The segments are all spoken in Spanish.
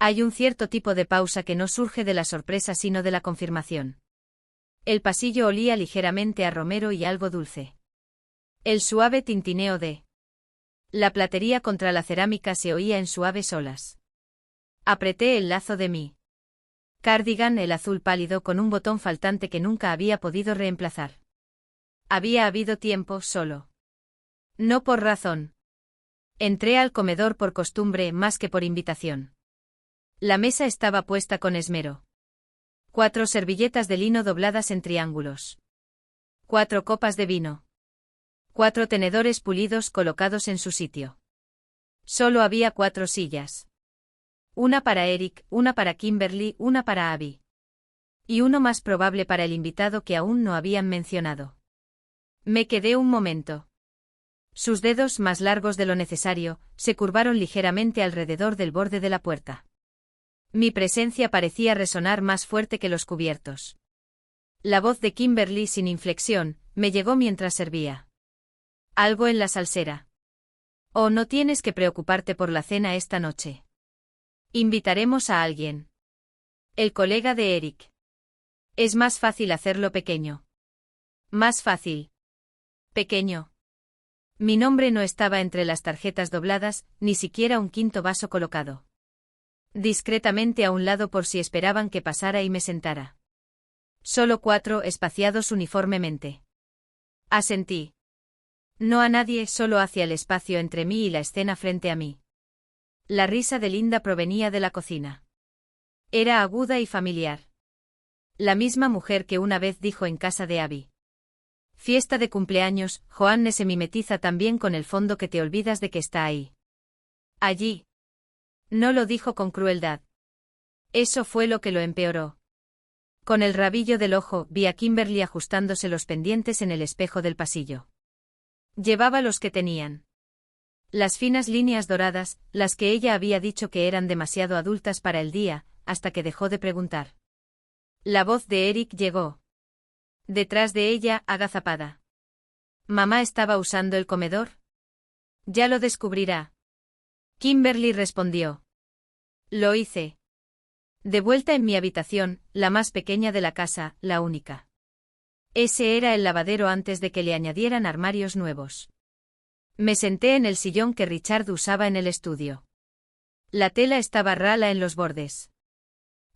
Hay un cierto tipo de pausa que no surge de la sorpresa sino de la confirmación. El pasillo olía ligeramente a romero y algo dulce. El suave tintineo de la platería contra la cerámica se oía en suaves olas. Apreté el lazo de mi cardigan, el azul pálido con un botón faltante que nunca había podido reemplazar. Había habido tiempo solo. No por razón. Entré al comedor por costumbre más que por invitación. La mesa estaba puesta con esmero. 4 servilletas de lino dobladas en triángulos. 4 copas de vino. 4 tenedores pulidos colocados en su sitio. Solo había 4 sillas. Una para Eric, una para Kimberly, una para Abby. Y uno más probable para el invitado que aún no habían mencionado. Me quedé un momento. Sus dedos, más largos de lo necesario, se curvaron ligeramente alrededor del borde de la puerta. Mi presencia parecía resonar más fuerte que los cubiertos. La voz de Kimberly sin inflexión, me llegó mientras servía. Algo en la salsera. Oh, no tienes que preocuparte por la cena esta noche. Invitaremos a alguien. El colega de Eric. Es más fácil hacerlo pequeño. Más fácil. Pequeño. Mi nombre no estaba entre las tarjetas dobladas, ni siquiera un quinto vaso colocado. Discretamente a un lado por si esperaban que pasara y me sentara. Solo 4 espaciados uniformemente. Asentí. No a nadie, solo hacia el espacio entre mí y la escena frente a mí. La risa de Linda provenía de la cocina. Era aguda y familiar. La misma mujer que una vez dijo en casa de Abby. Fiesta de cumpleaños, Joanne se mimetiza también con el fondo que te olvidas de que está ahí. Allí. No lo dijo con crueldad. Eso fue lo que lo empeoró. Con el rabillo del ojo vi a Kimberly ajustándose los pendientes en el espejo del pasillo. Llevaba los que tenían. Las finas líneas doradas, las que ella había dicho que eran demasiado adultas para el día, hasta que dejó de preguntar. La voz de Eric llegó. Detrás de ella, agazapada. ¿Mamá estaba usando el comedor? Ya lo descubrirá. Kimberly respondió. Lo hice. De vuelta en mi habitación, la más pequeña de la casa, la única. Ese era el lavadero antes de que le añadieran armarios nuevos. Me senté en el sillón que Richard usaba en el estudio. La tela estaba rala en los bordes.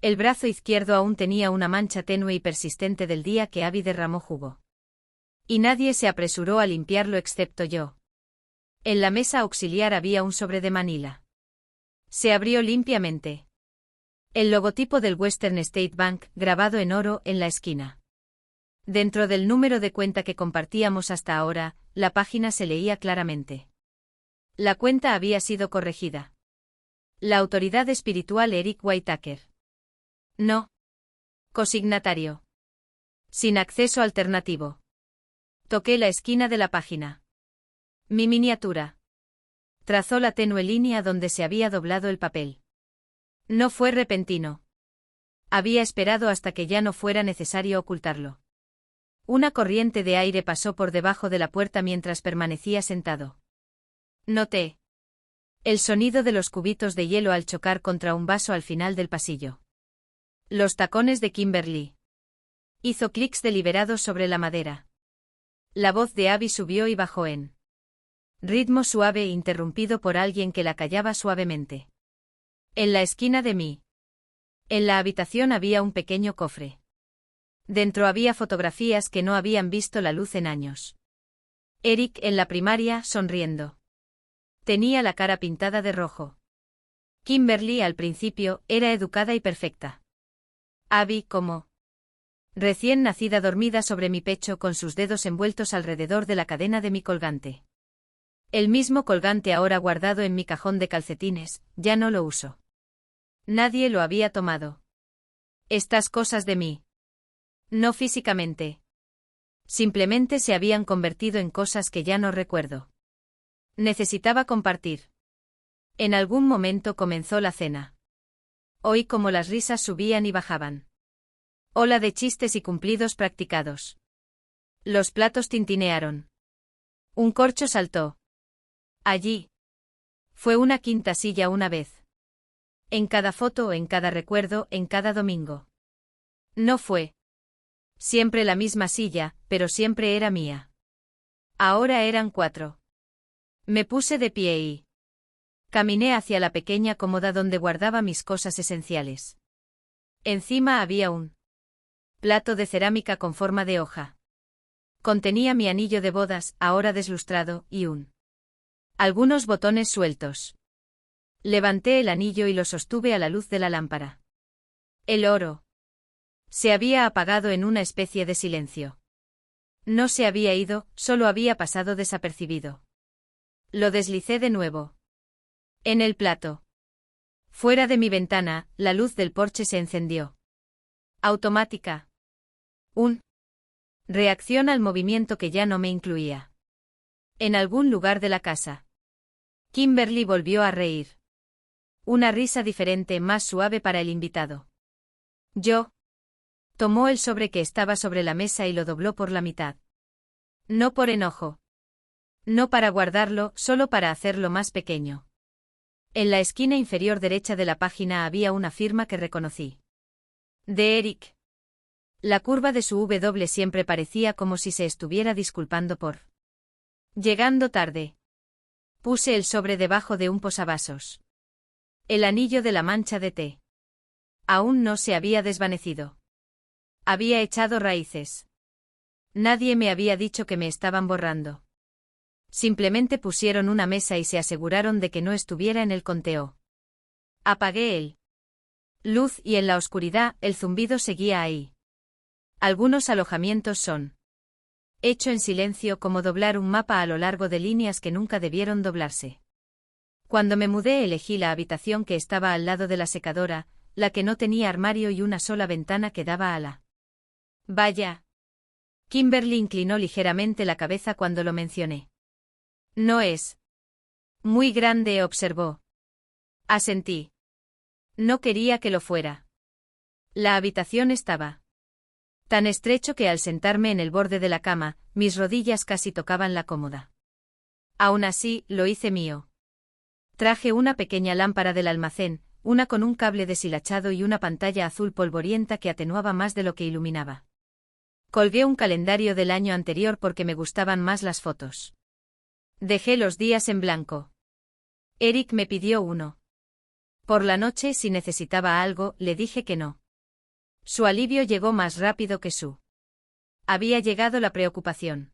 El brazo izquierdo aún tenía una mancha tenue y persistente del día que Abby derramó jugo. Y nadie se apresuró a limpiarlo excepto yo. En la mesa auxiliar había un sobre de Manila. Se abrió limpiamente. El logotipo del Western State Bank, grabado en oro, en la esquina. Dentro del número de cuenta que compartíamos hasta ahora, la página se leía claramente. La cuenta había sido corregida. La autoridad espiritual Eric Whitaker. No. Consignatario. Sin acceso alternativo. Toqué la esquina de la página. Mi miniatura. Trazó la tenue línea donde se había doblado el papel. No fue repentino. Había esperado hasta que ya no fuera necesario ocultarlo. Una corriente de aire pasó por debajo de la puerta mientras permanecía sentado. Noté el sonido de los cubitos de hielo al chocar contra un vaso al final del pasillo. Los tacones de Kimberly. Hizo clics deliberados sobre la madera. La voz de Abby subió y bajó en ritmo suave interrumpido por alguien que la callaba suavemente. En la esquina de mí. En la habitación había un pequeño cofre. Dentro había fotografías que no habían visto la luz en años. Eric en la primaria, sonriendo. Tenía la cara pintada de rojo. Kimberly al principio, era educada y perfecta. Abby como recién nacida dormida sobre mi pecho con sus dedos envueltos alrededor de la cadena de mi colgante. El mismo colgante ahora guardado en mi cajón de calcetines, ya no lo uso. Nadie lo había tomado. Estas cosas de mí. No físicamente. Simplemente se habían convertido en cosas que ya no recuerdo. Necesitaba compartir. En algún momento comenzó la cena. Oí como las risas subían y bajaban. Ola de chistes y cumplidos practicados. Los platos tintinearon. Un corcho saltó. Allí. Fue una quinta silla una vez. En cada foto, en cada recuerdo, en cada domingo. No fue siempre la misma silla, pero siempre era mía. Ahora eran 4. Me puse de pie y caminé hacia la pequeña cómoda donde guardaba mis cosas esenciales. Encima había un plato de cerámica con forma de hoja. Contenía mi anillo de bodas, ahora deslustrado, y algunos botones sueltos. Levanté el anillo y lo sostuve a la luz de la lámpara. El oro se había apagado en una especie de silencio. No se había ido, solo había pasado desapercibido. Lo deslicé de nuevo. En el plato. Fuera de mi ventana, la luz del porche se encendió. Automática. Reacción al movimiento que ya no me incluía. En algún lugar de la casa. Kimberly volvió a reír. Una risa diferente, más suave para el invitado. Tomó el sobre que estaba sobre la mesa y lo dobló por la mitad. No por enojo. No para guardarlo, solo para hacerlo más pequeño. En la esquina inferior derecha de la página había una firma que reconocí. De Eric. La curva de su W siempre parecía como si se estuviera disculpando por llegando tarde. Puse el sobre debajo de un posavasos. El anillo de la mancha de té aún no se había desvanecido. Había echado raíces. Nadie me había dicho que me estaban borrando. Simplemente pusieron una mesa y se aseguraron de que no estuviera en el conteo. Apagué el luz y en la oscuridad el zumbido seguía ahí. Algunos alojamientos son hecho en silencio, como doblar un mapa a lo largo de líneas que nunca debieron doblarse. Cuando me mudé elegí la habitación que estaba al lado de la secadora, la que no tenía armario y una sola ventana que daba a la valla. Kimberly inclinó ligeramente la cabeza cuando lo mencioné. No es muy grande, observó. Asentí. No quería que lo fuera. La habitación estaba tan estrecho que al sentarme en el borde de la cama, mis rodillas casi tocaban la cómoda. Aún así, lo hice mío. Traje una pequeña lámpara del almacén, una con un cable deshilachado y una pantalla azul polvorienta que atenuaba más de lo que iluminaba. Colgué un calendario del año anterior porque me gustaban más las fotos. Dejé los días en blanco. Eric me pidió uno. Por la noche, si necesitaba algo, le dije que no. Su alivio llegó más rápido que su. Había llegado la preocupación.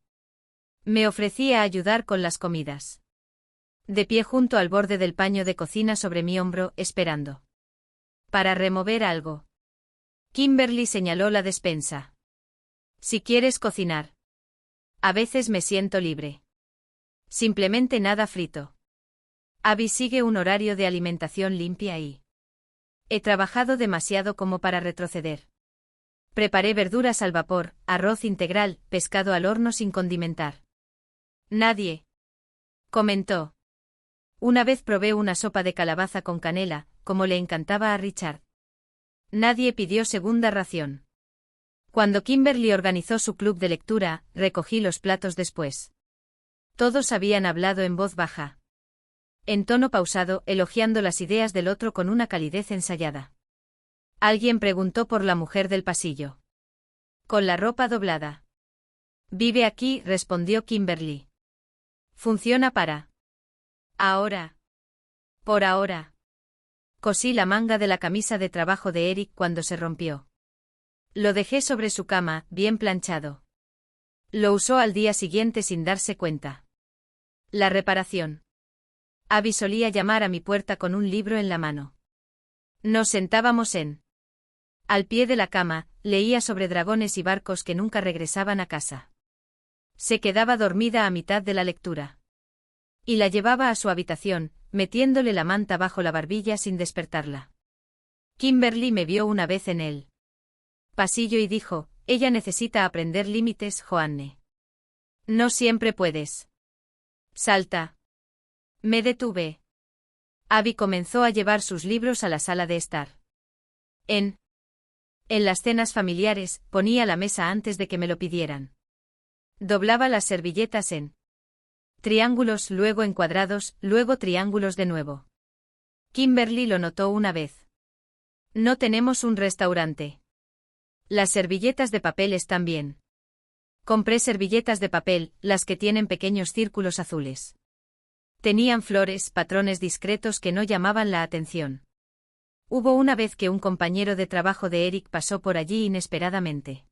Me ofrecí a ayudar con las comidas. De pie junto al borde del paño de cocina sobre mi hombro, esperando. Para remover algo. Kimberly señaló la despensa. Si quieres cocinar. A veces me siento libre. Simplemente nada frito. Abby sigue un horario de alimentación limpia y he trabajado demasiado como para retroceder. Preparé verduras al vapor, arroz integral, pescado al horno sin condimentar. Nadie comentó. Una vez probé una sopa de calabaza con canela, como le encantaba a Richard. Nadie pidió segunda ración. Cuando Kimberly organizó su club de lectura, recogí los platos después. Todos habían hablado en voz baja. En tono pausado, elogiando las ideas del otro con una calidez ensayada. Alguien preguntó por la mujer del pasillo. Con la ropa doblada. Vive aquí, respondió Kimberly. Funciona para. Ahora. Por ahora. Cosí la manga de la camisa de trabajo de Eric cuando se rompió. Lo dejé sobre su cama, bien planchado. Lo usó al día siguiente sin darse cuenta. La reparación. Abby solía llamar a mi puerta con un libro en la mano. Nos sentábamos al pie de la cama, leía sobre dragones y barcos que nunca regresaban a casa. Se quedaba dormida a mitad de la lectura. Y la llevaba a su habitación, metiéndole la manta bajo la barbilla sin despertarla. Kimberly me vio una vez en el pasillo y dijo, ella necesita aprender límites, Joanne. No siempre puedes. Salta. Me detuve. Abby comenzó a llevar sus libros a la sala de estar. En las cenas familiares, ponía la mesa antes de que me lo pidieran. Doblaba las servilletas en triángulos, luego en cuadrados, luego triángulos de nuevo. Kimberly lo notó una vez. No tenemos un restaurante. Las servilletas de papel están bien. Compré servilletas de papel, las que tienen pequeños círculos azules. Tenían flores, patrones discretos que no llamaban la atención. Hubo una vez que un compañero de trabajo de Eric pasó por allí inesperadamente.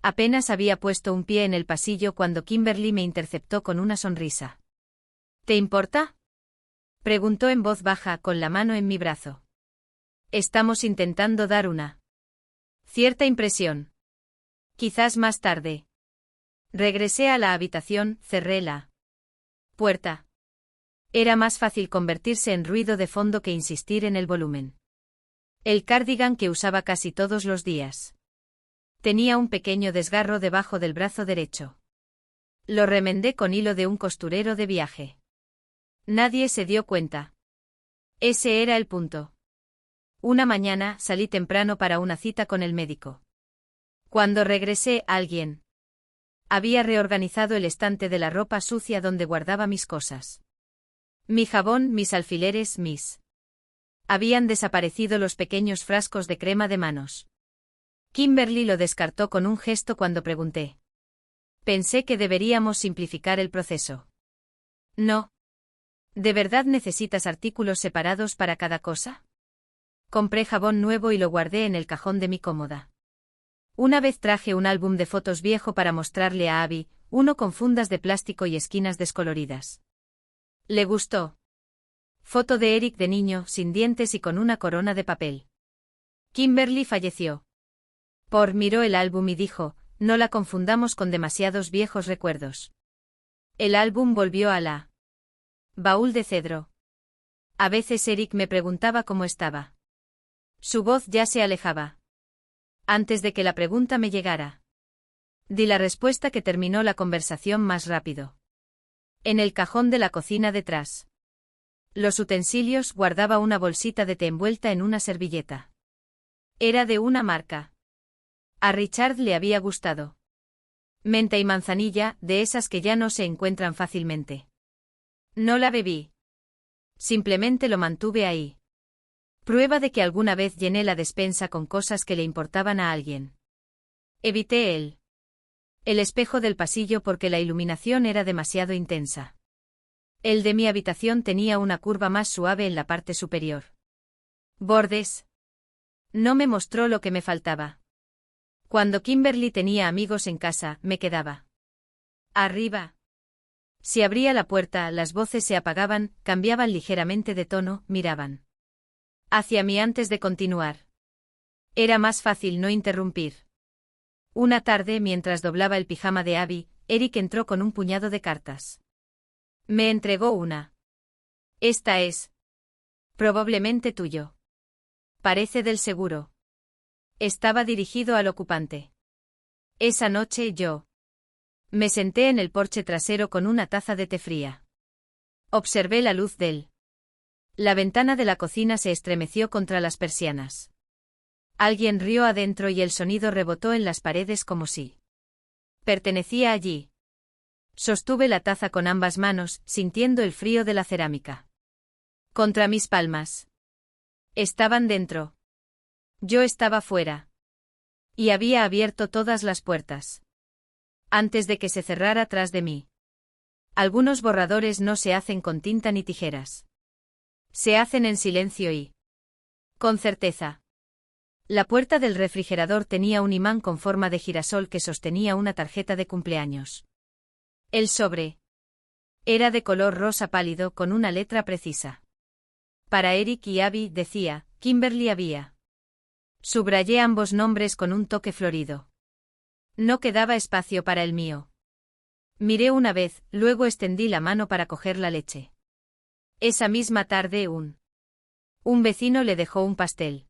Apenas había puesto un pie en el pasillo cuando Kimberly me interceptó con una sonrisa. ¿Te importa?, preguntó en voz baja, con la mano en mi brazo. Estamos intentando dar una cierta impresión. Quizás más tarde. Regresé a la habitación, cerré la puerta. Era más fácil convertirse en ruido de fondo que insistir en el volumen. El cardigan que usaba casi todos los días. Tenía un pequeño desgarro debajo del brazo derecho. Lo remendé con hilo de un costurero de viaje. Nadie se dio cuenta. Ese era el punto. Una mañana salí temprano para una cita con el médico. Cuando regresé, alguien había reorganizado el estante de la ropa sucia donde guardaba mis cosas. Mi jabón, mis alfileres, habían desaparecido los pequeños frascos de crema de manos. Kimberly lo descartó con un gesto cuando pregunté. Pensé que deberíamos simplificar el proceso. No. ¿De verdad necesitas artículos separados para cada cosa? Compré jabón nuevo y lo guardé en el cajón de mi cómoda. Una vez traje un álbum de fotos viejo para mostrarle a Abby, uno con fundas de plástico y esquinas descoloridas. Le gustó. Foto de Eric de niño, sin dientes y con una corona de papel. Kimberly falleció. Miró el álbum y dijo, no la confundamos con demasiados viejos recuerdos. El álbum volvió a la baúl de cedro. A veces Eric me preguntaba cómo estaba. Su voz ya se alejaba. Antes de que la pregunta me llegara. Di la respuesta que terminó la conversación más rápido. En el cajón de la cocina detrás. Los utensilios, guardaba una bolsita de té envuelta en una servilleta. Era de una marca. A Richard le había gustado. Menta y manzanilla, de esas que ya no se encuentran fácilmente. No la bebí. Simplemente lo mantuve ahí. Prueba de que alguna vez llené la despensa con cosas que le importaban a alguien. Evité el espejo del pasillo porque la iluminación era demasiado intensa. El de mi habitación tenía una curva más suave en la parte superior. Bordes. No me mostró lo que me faltaba. Cuando Kimberly tenía amigos en casa, me quedaba arriba. Si abría la puerta, las voces se apagaban, cambiaban ligeramente de tono, miraban hacia mí antes de continuar. Era más fácil no interrumpir. Una tarde, mientras doblaba el pijama de Abby, Eric entró con un puñado de cartas. Me entregó una. Esta es probablemente tuyo. Parece del seguro. Estaba dirigido al ocupante. Esa noche yo me senté en el porche trasero con una taza de té fría. Observé la luz la ventana de la cocina se estremeció contra las persianas. Alguien rió adentro y el sonido rebotó en las paredes como si pertenecía allí. Sostuve la taza con ambas manos, sintiendo el frío de la cerámica contra mis palmas. Estaban dentro. Yo estaba fuera. Y había abierto todas las puertas. Antes de que se cerrara tras de mí. Algunos borradores no se hacen con tinta ni tijeras. Se hacen en silencio y con certeza. La puerta del refrigerador tenía un imán con forma de girasol que sostenía una tarjeta de cumpleaños. El sobre era de color rosa pálido con una letra precisa. Para Eric y Abby, decía, Kimberly había. Subrayé ambos nombres con un toque florido. No quedaba espacio para el mío. Miré una vez, luego extendí la mano para coger la leche. Esa misma tarde un vecino le dejó un pastel.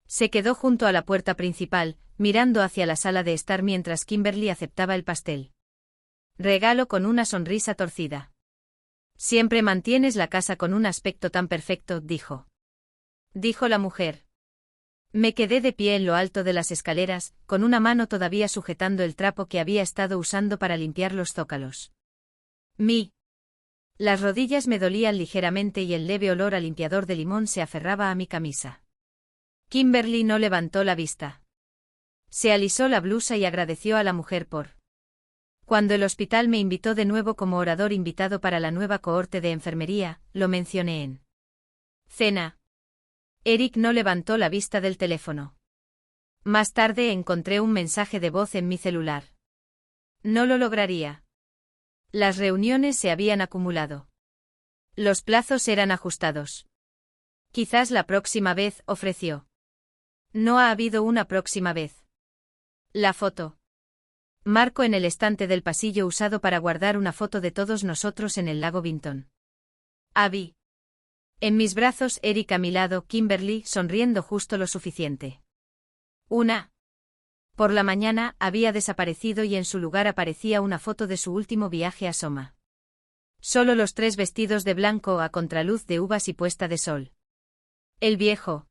Se quedó junto a la puerta principal, mirando hacia la sala de estar mientras Kimberly aceptaba el pastel. Regalo con una sonrisa torcida. Siempre mantienes la casa con un aspecto tan perfecto, dijo. Dijo la mujer. Me quedé de pie en lo alto de las escaleras, con una mano todavía sujetando el trapo que había estado usando para limpiar los zócalos. Mi Las rodillas me dolían ligeramente y el leve olor a limpiador de limón se aferraba a mi camisa. Kimberly no levantó la vista. Se alisó la blusa y agradeció a la mujer por. Cuando el hospital me invitó de nuevo como orador invitado para la nueva cohorte de enfermería, lo mencioné en cena. Eric no levantó la vista del teléfono. Más tarde encontré un mensaje de voz en mi celular. No lo lograría. Las reuniones se habían acumulado. Los plazos eran ajustados. Quizás la próxima vez, ofreció. No ha habido una próxima vez. La foto. Marco en el estante del pasillo usado para guardar una foto de todos nosotros en el lago Vinton. Abby. En mis brazos, Eric a mi lado, Kimberly, sonriendo justo lo suficiente. Por la mañana, había desaparecido y en su lugar aparecía una foto de su último viaje a Soma. Solo los 3 vestidos de blanco a contraluz de uvas y puesta de sol. El viejo.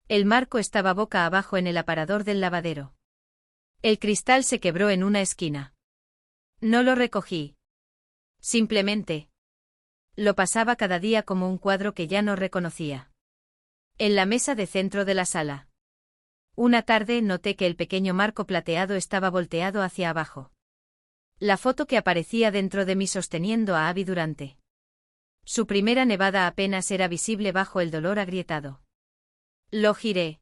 El marco estaba boca abajo en el aparador del lavadero. El cristal se quebró en una esquina. No lo recogí. Simplemente. Lo pasaba cada día como un cuadro que ya no reconocía. En la mesa de centro de la sala. Una tarde noté que el pequeño marco plateado estaba volteado hacia abajo. La foto que aparecía dentro de mí sosteniendo a Abby durante. Su primera nevada apenas era visible bajo el dolor agrietado. Lo giré.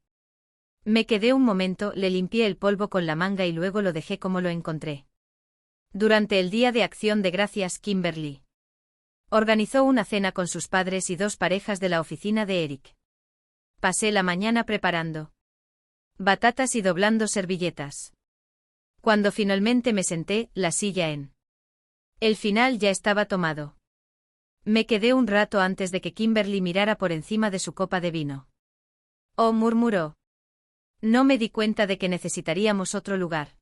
Me quedé un momento, le limpié el polvo con la manga y luego lo dejé como lo encontré. Durante el Día de Acción de Gracias, Kimberly organizó una cena con sus padres y 2 parejas de la oficina de Eric. Pasé la mañana preparando batatas y doblando servilletas. Cuando finalmente me senté, la silla en el final ya estaba tomado. Me quedé un rato antes de que Kimberly mirara por encima de su copa de vino. Oh, murmuró. No me di cuenta de que necesitaríamos otro lugar.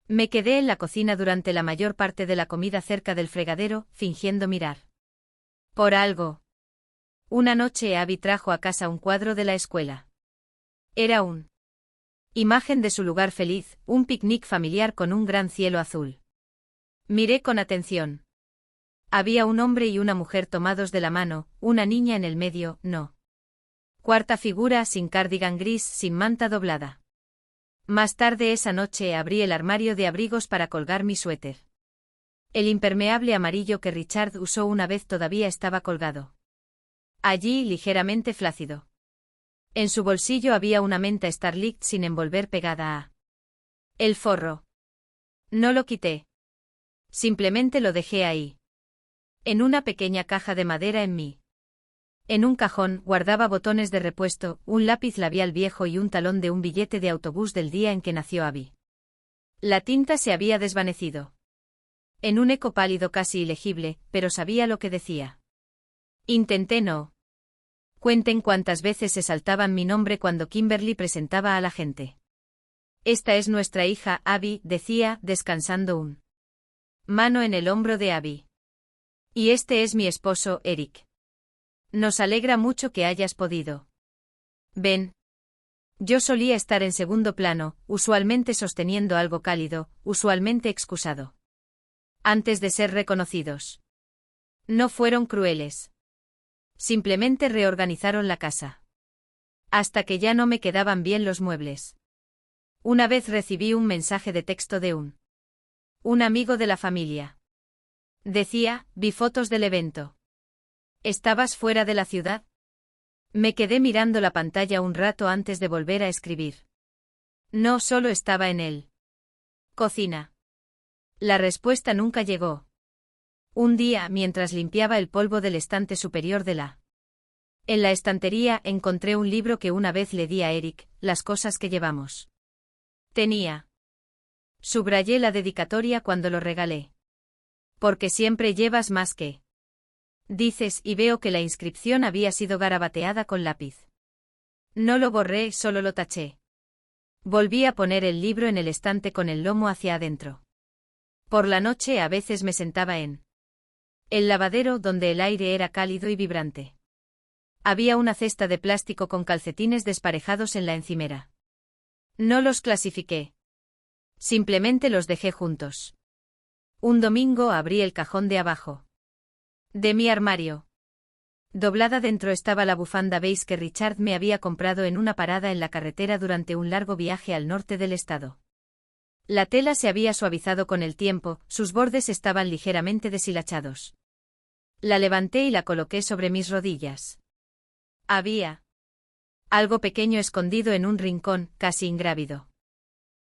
Me quedé en la cocina durante la mayor parte de la comida cerca del fregadero, fingiendo mirar. Por algo. Una noche Abby trajo a casa un cuadro de la escuela. Era una imagen de su lugar feliz, un picnic familiar con un gran cielo azul. Miré con atención. Había un hombre y una mujer tomados de la mano, una niña en el medio, no. Cuarta figura sin cardigan gris, sin manta doblada. Más tarde esa noche abrí el armario de abrigos para colgar mi suéter. El impermeable amarillo que Richard usó una vez todavía estaba colgado. Allí, ligeramente flácido. En su bolsillo había una menta Starlight sin envolver pegada a el forro. No lo quité. Simplemente lo dejé ahí. En una pequeña caja de madera en mí. En un cajón guardaba botones de repuesto, un lápiz labial viejo y un talón de un billete de autobús del día en que nació Abby. La tinta se había desvanecido. En un eco pálido casi ilegible, pero sabía lo que decía. Intenté no. Cuenten cuántas veces se saltaban mi nombre cuando Kimberly presentaba a la gente. Esta es nuestra hija, Abby, decía, descansando un mano en el hombro de Abby. Y este es mi esposo, Eric. Nos alegra mucho que hayas podido. Ven. Yo solía estar en segundo plano, usualmente sosteniendo algo cálido, usualmente excusado. Antes de ser reconocidos. No fueron crueles. Simplemente reorganizaron la casa. Hasta que ya no me quedaban bien los muebles. Una vez recibí un mensaje de texto de un amigo de la familia. Decía, vi fotos del evento. ¿Estabas fuera de la ciudad? Me quedé mirando la pantalla un rato antes de volver a escribir. No, solo estaba en él. Cocina. La respuesta nunca llegó. Un día, mientras limpiaba el polvo del estante superior en la estantería encontré un libro que una vez le di a Eric, Las cosas que llevamos. Tenía. Subrayé la dedicatoria cuando lo regalé. Porque siempre llevas más que. Dices, y veo que la inscripción había sido garabateada con lápiz. No lo borré, solo lo taché. Volví a poner el libro en el estante con el lomo hacia adentro. Por la noche a veces me sentaba en el lavadero donde el aire era cálido y vibrante. Había una cesta de plástico con calcetines desparejados en la encimera. No los clasifiqué. Simplemente los dejé juntos. Un domingo abrí el cajón de abajo. De mi armario. Doblada dentro estaba la bufanda beige que Richard me había comprado en una parada en la carretera durante un largo viaje al norte del estado. La tela se había suavizado con el tiempo, sus bordes estaban ligeramente deshilachados. La levanté y la coloqué sobre mis rodillas. Había algo pequeño escondido en un rincón, casi ingrávido.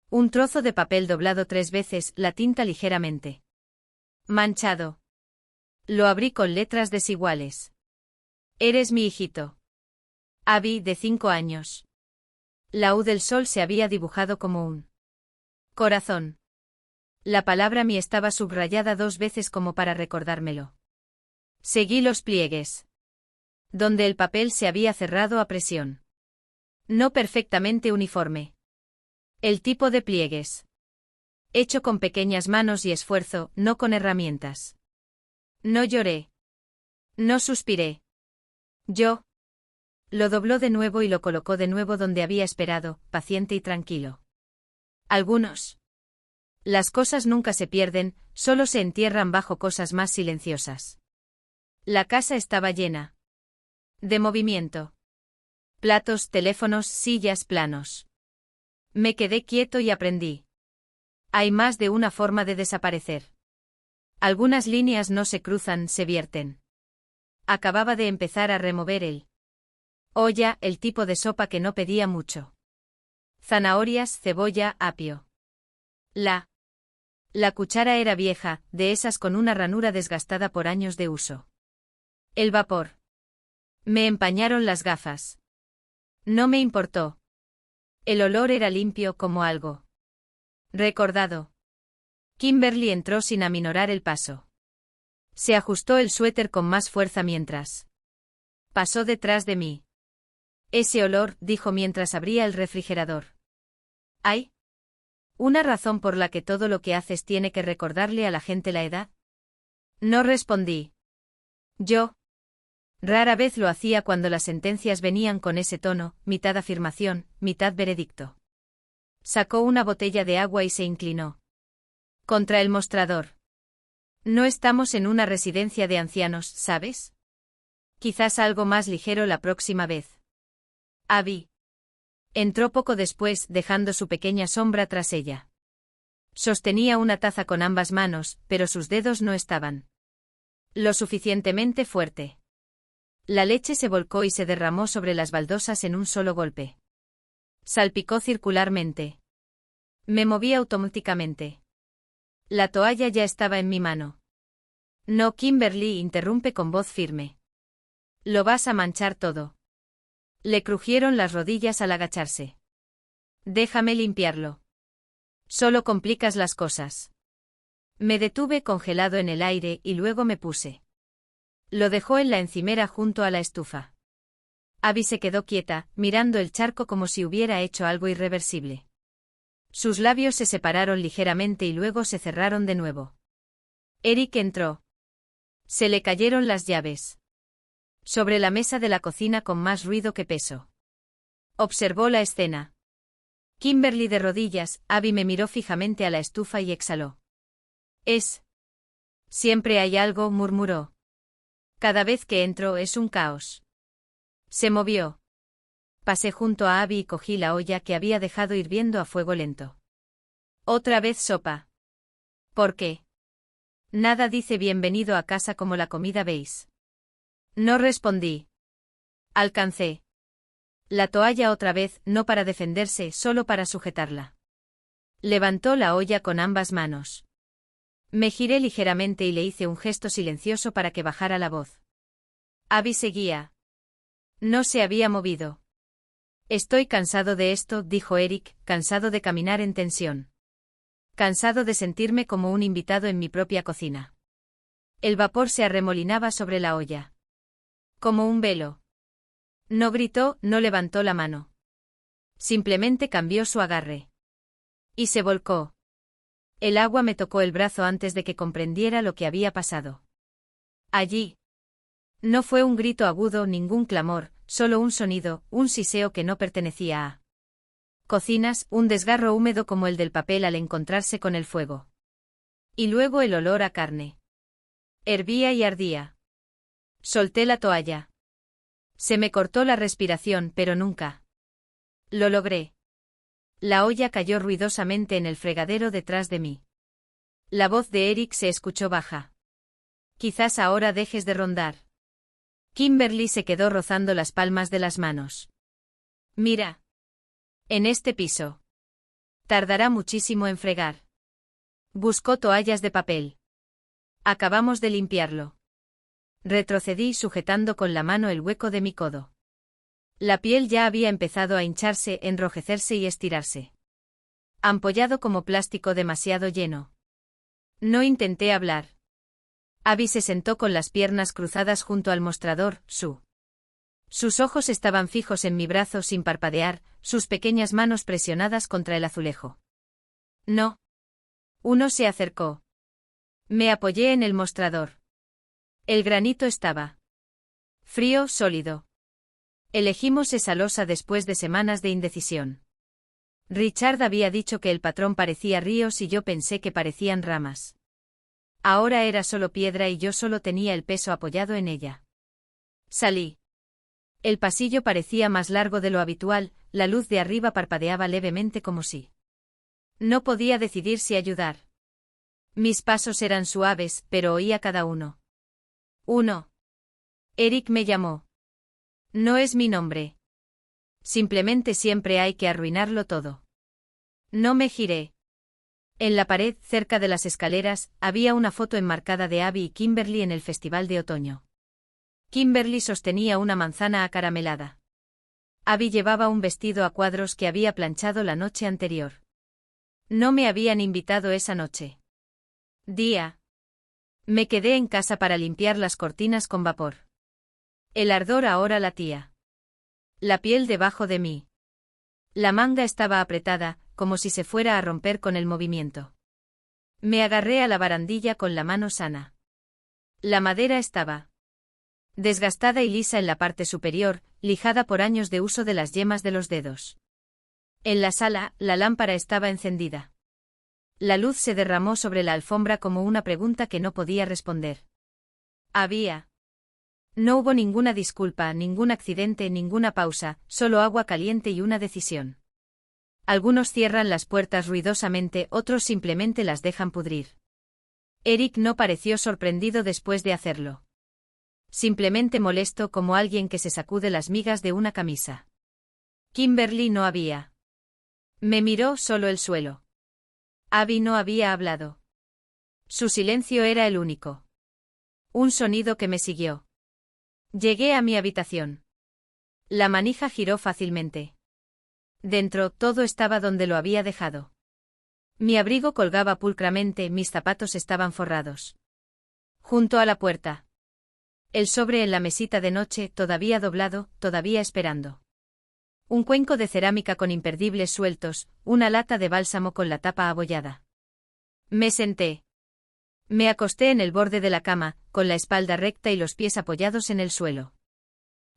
Un trozo de papel doblado 3 veces, la tinta ligeramente manchado. Lo abrí con letras desiguales. Eres mi hijito. Abby, de 5 años. La U del sol se había dibujado como un corazón. La palabra mi estaba subrayada 2 veces como para recordármelo. Seguí los pliegues, donde el papel se había cerrado a presión. No perfectamente uniforme. El tipo de pliegues. Hecho con pequeñas manos y esfuerzo, no con herramientas. No lloré. No suspiré. Yo. Lo dobló de nuevo y lo colocó de nuevo donde había esperado, paciente y tranquilo. Algunos. Las cosas nunca se pierden, solo se entierran bajo cosas más silenciosas. La casa estaba llena de movimiento. Platos, teléfonos, sillas, planos. Me quedé quieto y aprendí. Hay más de una forma de desaparecer. Algunas líneas no se cruzan, se vierten. Acababa de empezar a remover el olla, el tipo de sopa que no pedía mucho. Zanahorias, cebolla, apio. La cuchara era vieja, de esas con una ranura desgastada por años de uso. El vapor. Me empañaron las gafas. No me importó. El olor era limpio como algo recordado. Kimberly entró sin aminorar el paso. Se ajustó el suéter con más fuerza mientras pasó detrás de mí. Ese olor, dijo mientras abría el refrigerador. ¿Hay una razón por la que todo lo que haces tiene que recordarle a la gente la edad? No respondí. Yo rara vez lo hacía cuando las sentencias venían con ese tono, mitad afirmación, mitad veredicto. Sacó una botella de agua y se inclinó contra el mostrador. No estamos en una residencia de ancianos, ¿sabes? Quizás algo más ligero la próxima vez. Abby entró poco después, dejando su pequeña sombra tras ella. Sostenía una taza con ambas manos, pero sus dedos no estaban lo suficientemente fuerte. La leche se volcó y se derramó sobre las baldosas en un solo golpe. Salpicó circularmente. Me moví automáticamente. La toalla ya estaba en mi mano. No, Kimberly, interrumpe con voz firme. Lo vas a manchar todo. Le crujieron las rodillas al agacharse. Déjame limpiarlo. Solo complicas las cosas. Me detuve congelado en el aire y luego me puse. Lo dejó en la encimera junto a la estufa. Abby se quedó quieta, mirando el charco como si hubiera hecho algo irreversible. Sus labios se separaron ligeramente y luego se cerraron de nuevo. Eric entró. Se le cayeron las llaves sobre la mesa de la cocina con más ruido que peso. Observó la escena. Kimberly de rodillas, Abby me miró fijamente a la estufa y exhaló. Siempre hay algo, murmuró. Cada vez que entro es un caos. Se movió. Pasé junto a Abby y cogí la olla que había dejado hirviendo a fuego lento. Otra vez sopa. ¿Por qué? Nada dice bienvenido a casa como la comida beige. No respondí. Alcancé la toalla otra vez, no para defenderse, solo para sujetarla. Levantó la olla con ambas manos. Me giré ligeramente y le hice un gesto silencioso para que bajara la voz. Abby seguía. No se había movido. Estoy cansado de esto, dijo Eric, cansado de caminar en tensión. Cansado de sentirme como un invitado en mi propia cocina. El vapor se arremolinaba sobre la olla. Como un velo. No gritó, no levantó la mano. Simplemente cambió su agarre. Y se volcó. El agua me tocó el brazo antes de que comprendiera lo que había pasado. Allí. No fue un grito agudo, ningún clamor, solo un sonido, un siseo que no pertenecía a cocinas, un desgarro húmedo como el del papel al encontrarse con el fuego. Y luego el olor a carne. Hervía y ardía. Solté la toalla. Se me cortó la respiración, pero nunca. Lo logré. La olla cayó ruidosamente en el fregadero detrás de mí. La voz de Eric se escuchó baja. Quizás ahora dejes de rondar. Kimberly se quedó rozando las palmas de las manos. Mira. En este piso. Tardará muchísimo en fregar. Buscó toallas de papel. Acabamos de limpiarlo. Retrocedí sujetando con la mano el hueco de mi codo. La piel ya había empezado a hincharse, enrojecerse y estirarse. Ampollado como plástico demasiado lleno. No intenté hablar. Abby se sentó con las piernas cruzadas junto al mostrador, Sus ojos estaban fijos en mi brazo sin parpadear, sus pequeñas manos presionadas contra el azulejo. No. Uno se acercó. Me apoyé en el mostrador. El granito estaba frío, sólido. Elegimos esa losa después de semanas de indecisión. Richard había dicho que el patrón parecía ríos y yo pensé que parecían ramas. Ahora era solo piedra y yo solo tenía el peso apoyado en ella. Salí. El pasillo parecía más largo de lo habitual, la luz de arriba parpadeaba levemente como si. No podía decidir si ayudar. Mis pasos eran suaves, pero oía cada uno. Uno. Eric me llamó. No es mi nombre. Simplemente siempre hay que arruinarlo todo. No me giré. En la pared, cerca de las escaleras, había una foto enmarcada de Abby y Kimberly en el festival de otoño. Kimberly sostenía una manzana acaramelada. Abby llevaba un vestido a cuadros que había planchado la noche anterior. No me habían invitado esa noche. Me quedé en casa para limpiar las cortinas con vapor. El ardor ahora latía. La piel debajo de mí. La manga estaba apretada, como si se fuera a romper con el movimiento. Me agarré a la barandilla con la mano sana. La madera estaba desgastada y lisa en la parte superior, lijada por años de uso de las yemas de los dedos. En la sala, la lámpara estaba encendida. La luz se derramó sobre la alfombra como una pregunta que no podía responder. No hubo ninguna disculpa, ningún accidente, ninguna pausa, solo agua caliente y una decisión. Algunos cierran las puertas ruidosamente, otros simplemente las dejan pudrir. Eric no pareció sorprendido después de hacerlo. Simplemente molesto como alguien que se sacude las migas de una camisa. Kimberly no había. Me miró solo el suelo. Abby no había hablado. Su silencio era el único. Un sonido que me siguió. Llegué a mi habitación. La manija giró fácilmente. Dentro, todo estaba donde lo había dejado. Mi abrigo colgaba pulcramente, mis zapatos estaban forrados. Junto a la puerta. El sobre en la mesita de noche, todavía doblado, todavía esperando. Un cuenco de cerámica con imperdibles sueltos, una lata de bálsamo con la tapa abollada. Me senté. Me acosté en el borde de la cama, con la espalda recta y los pies apoyados en el suelo.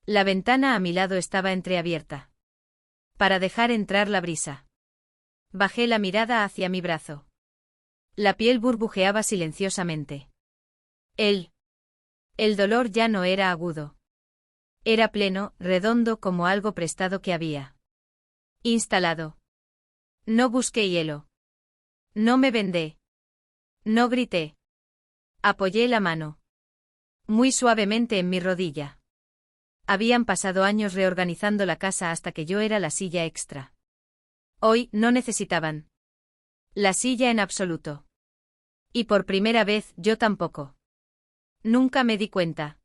La ventana a mi lado estaba entreabierta. Para dejar entrar la brisa. Bajé la mirada hacia mi brazo. La piel burbujeaba silenciosamente. El dolor ya no era agudo. Era pleno, redondo como algo prestado que había instalado. No busqué hielo. No me vendé. No grité. Apoyé la mano muy suavemente en mi rodilla. Habían pasado años reorganizando la casa hasta que yo era la silla extra. Hoy no necesitaban la silla en absoluto. Y por primera vez yo tampoco. Nunca me di cuenta.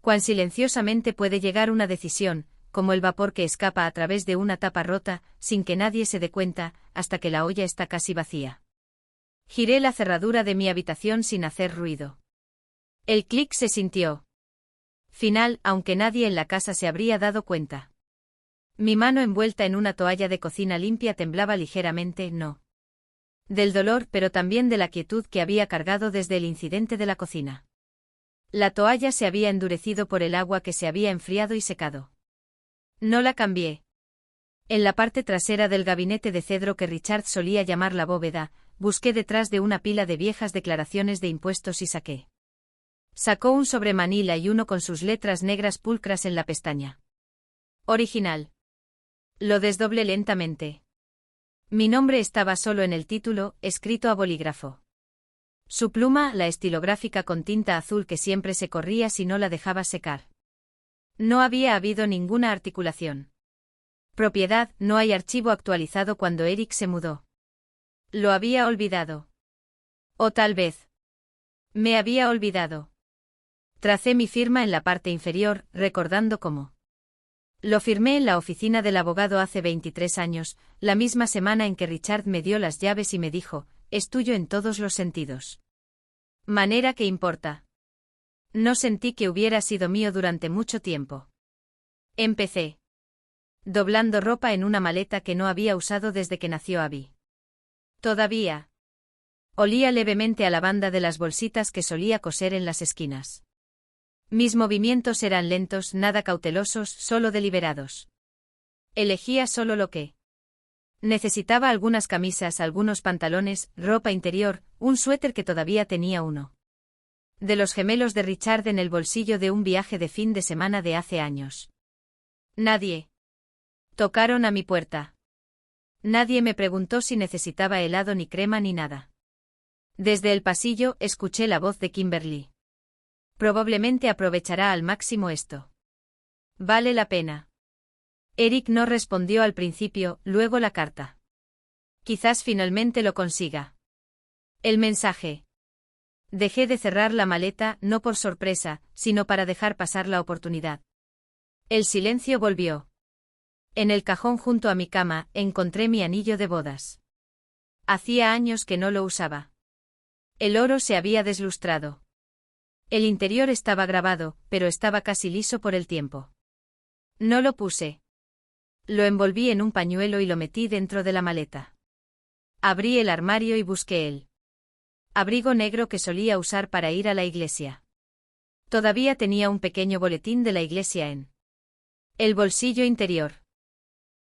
Cuán silenciosamente puede llegar una decisión, como el vapor que escapa a través de una tapa rota, sin que nadie se dé cuenta, hasta que la olla está casi vacía. Giré la cerradura de mi habitación sin hacer ruido. El clic se sintió final, aunque nadie en la casa se habría dado cuenta. Mi mano envuelta en una toalla de cocina limpia temblaba ligeramente, no del dolor, pero también de la quietud que había cargado desde el incidente de la cocina. La toalla se había endurecido por el agua que se había enfriado y secado. No la cambié. En la parte trasera del gabinete de cedro que Richard solía llamar la bóveda, busqué detrás de una pila de viejas declaraciones de impuestos y saqué Sacó un sobre manila y uno con sus letras negras pulcras en la pestaña. Original. Lo desdoblé lentamente. Mi nombre estaba solo en el título, escrito a bolígrafo. Su pluma, la estilográfica con tinta azul que siempre se corría si no la dejaba secar. No había habido ninguna articulación. Propiedad, no hay archivo actualizado cuando Eric se mudó. Lo había olvidado. O tal vez. Me había olvidado. Tracé mi firma en la parte inferior, recordando cómo. Lo firmé en la oficina del abogado hace 23 años, la misma semana en que Richard me dio las llaves y me dijo, es tuyo en todos los sentidos. Manera que importa. No sentí que hubiera sido mío durante mucho tiempo. Empecé. Doblando ropa en una maleta que no había usado desde que nació Abby. Todavía. Olía levemente a lavanda de las bolsitas que solía coser en las esquinas. Mis movimientos eran lentos, nada cautelosos, solo deliberados. Elegía solo lo que necesitaba: algunas camisas, algunos pantalones, ropa interior, un suéter que todavía tenía uno de los gemelos de Richard en el bolsillo de un viaje de fin de semana de hace años. Nadie. Tocaron a mi puerta. Nadie me preguntó si necesitaba helado ni crema ni nada. Desde el pasillo escuché la voz de Kimberly. Probablemente aprovechará al máximo esto. Vale la pena. Eric no respondió al principio, luego la carta. Quizás finalmente lo consiga. El mensaje. Dejé de cerrar la maleta, no por sorpresa, sino para dejar pasar la oportunidad. El silencio volvió. En el cajón junto a mi cama, encontré mi anillo de bodas. Hacía años que no lo usaba. El oro se había deslustrado. El interior estaba grabado, pero estaba casi liso por el tiempo. No lo puse. Lo envolví en un pañuelo y lo metí dentro de la maleta. Abrí el armario y busqué el abrigo negro que solía usar para ir a la iglesia. Todavía tenía un pequeño boletín de la iglesia en el bolsillo interior.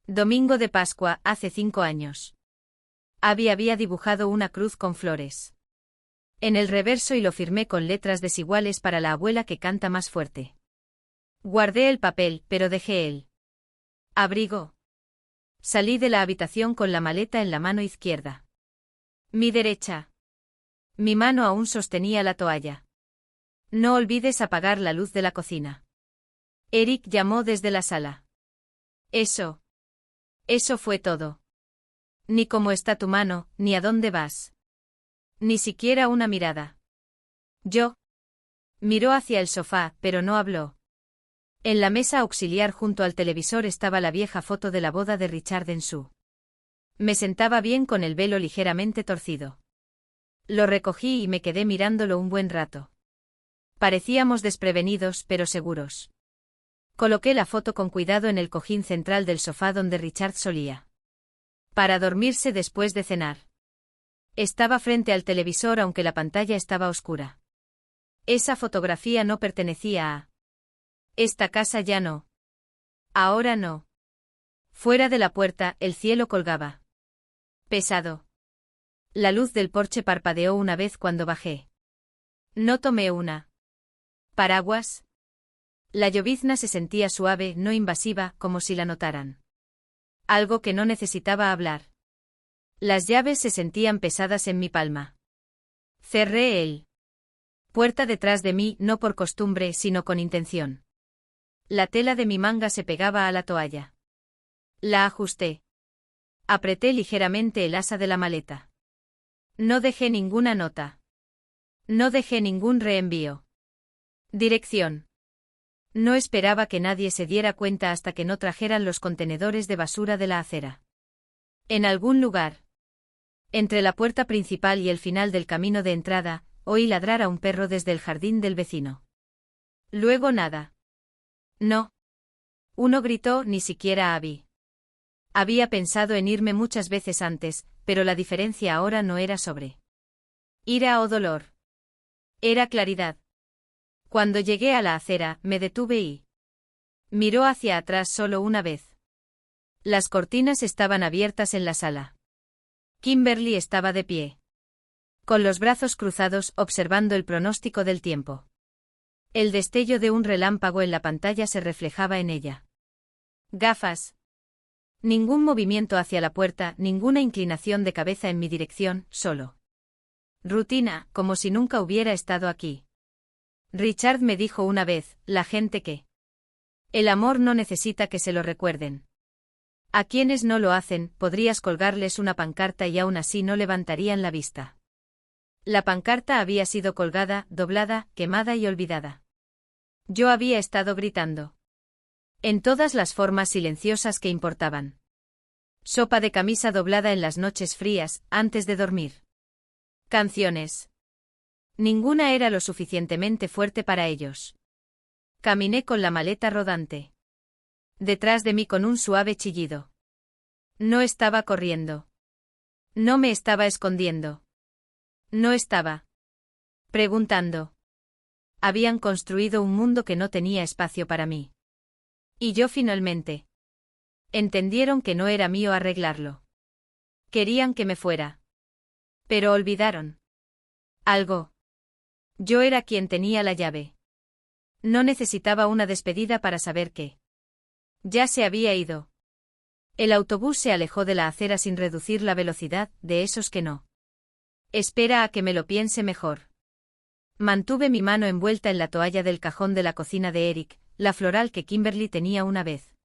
Domingo de Pascua, hace 5 años. Abby había dibujado una cruz con flores en el reverso y lo firmé con letras desiguales para la abuela que canta más fuerte. Guardé el papel, pero dejé el abrigo. Salí de la habitación con la maleta en la mano izquierda. Mi derecha. Mi mano aún sostenía la toalla. No olvides apagar la luz de la cocina. Eric llamó desde la sala. Eso fue todo. Ni cómo está tu mano, ni a dónde vas. Ni siquiera una mirada. Yo. Miró hacia el sofá, pero no habló. En la mesa auxiliar junto al televisor estaba la vieja foto de la boda de Richard en su. Me sentaba bien con el velo ligeramente torcido. Lo recogí y me quedé mirándolo un buen rato. Parecíamos desprevenidos, pero seguros. Coloqué la foto con cuidado en el cojín central del sofá donde Richard solía para dormirse después de cenar. Estaba frente al televisor aunque la pantalla estaba oscura. Esa fotografía no pertenecía a esta casa, ya no. Ahora no. Fuera de la puerta, el cielo colgaba pesado. La luz del porche parpadeó una vez cuando bajé. No tomé una paraguas. La llovizna se sentía suave, no invasiva, como si la notaran. Algo que no necesitaba hablar. Las llaves se sentían pesadas en mi palma. Cerré el puerta detrás de mí, no por costumbre, sino con intención. La tela de mi manga se pegaba a la toalla. La ajusté. Apreté ligeramente el asa de la maleta. No dejé ninguna nota. No dejé ningún reenvío. Dirección. No esperaba que nadie se diera cuenta hasta que no trajeran los contenedores de basura de la acera. En algún lugar. Entre la puerta principal y el final del camino de entrada, oí ladrar a un perro desde el jardín del vecino. Luego nada. No. Uno gritó, ni siquiera Abby. Había pensado en irme muchas veces antes, pero la diferencia ahora no era sobre ira o dolor. Era claridad. Cuando llegué a la acera, me detuve y miró hacia atrás solo una vez. Las cortinas estaban abiertas en la sala. Kimberly estaba de pie, con los brazos cruzados, observando el pronóstico del tiempo. El destello de un relámpago en la pantalla se reflejaba en ella. Gafas. Ningún movimiento hacia la puerta, ninguna inclinación de cabeza en mi dirección, solo. Rutina, como si nunca hubiera estado aquí. Richard me dijo una vez, la gente que... El amor no necesita que se lo recuerden. A quienes no lo hacen, podrías colgarles una pancarta y aún así no levantarían la vista. La pancarta había sido colgada, doblada, quemada y olvidada. Yo había estado gritando. En todas las formas silenciosas que importaban. Sopa de camisa doblada en las noches frías, antes de dormir. Canciones. Ninguna era lo suficientemente fuerte para ellos. Caminé con la maleta rodante. Detrás de mí con un suave chillido. No estaba corriendo. No me estaba escondiendo. No estaba preguntando. Habían construido un mundo que no tenía espacio para mí. Y yo finalmente. Entendieron que no era mío arreglarlo. Querían que me fuera. Pero olvidaron algo. Yo era quien tenía la llave. No necesitaba una despedida para saber que ya se había ido. El autobús se alejó de la acera sin reducir la velocidad, de esos que no. Espera a que me lo piense mejor. Mantuve mi mano envuelta en la toalla del cajón de la cocina de Eric, la floral que Kimberly tenía una vez.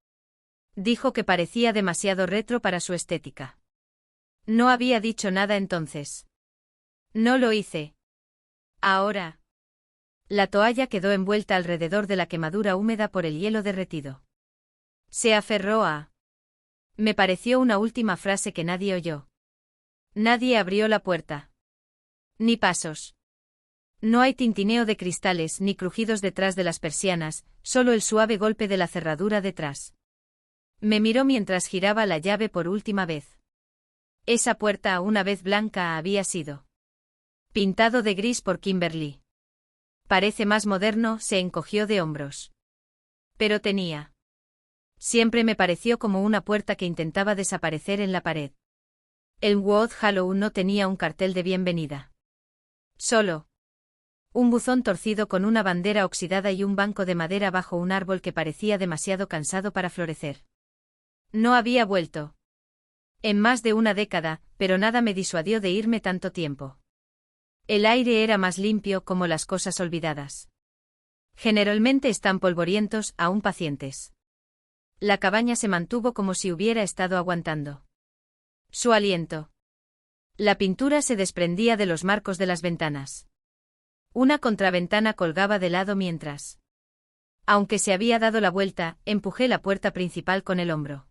Dijo que parecía demasiado retro para su estética. No había dicho nada entonces. No lo hice. Ahora. La toalla quedó envuelta alrededor de la quemadura húmeda por el hielo derretido. Se aferró a... Me pareció una última frase que nadie oyó. Nadie abrió la puerta. Ni pasos. No hay tintineo de cristales ni crujidos detrás de las persianas, solo el suave golpe de la cerradura detrás. Me miró mientras giraba la llave por última vez. Esa puerta, una vez blanca, había sido pintado de gris por Kimberly. Parece más moderno, se encogió de hombros. Pero tenía. Siempre me pareció como una puerta que intentaba desaparecer en la pared. El Wood Hollow no tenía un cartel de bienvenida. Solo un buzón torcido con una bandera oxidada y un banco de madera bajo un árbol que parecía demasiado cansado para florecer. No había vuelto en más de una década, pero nada me disuadió de irme tanto tiempo. El aire era más limpio, como las cosas olvidadas. Generalmente están polvorientos, aún pacientes. La cabaña se mantuvo como si hubiera estado aguantando su aliento. La pintura se desprendía de los marcos de las ventanas. Una contraventana colgaba de lado mientras. Aunque se había dado la vuelta, empujé la puerta principal con el hombro.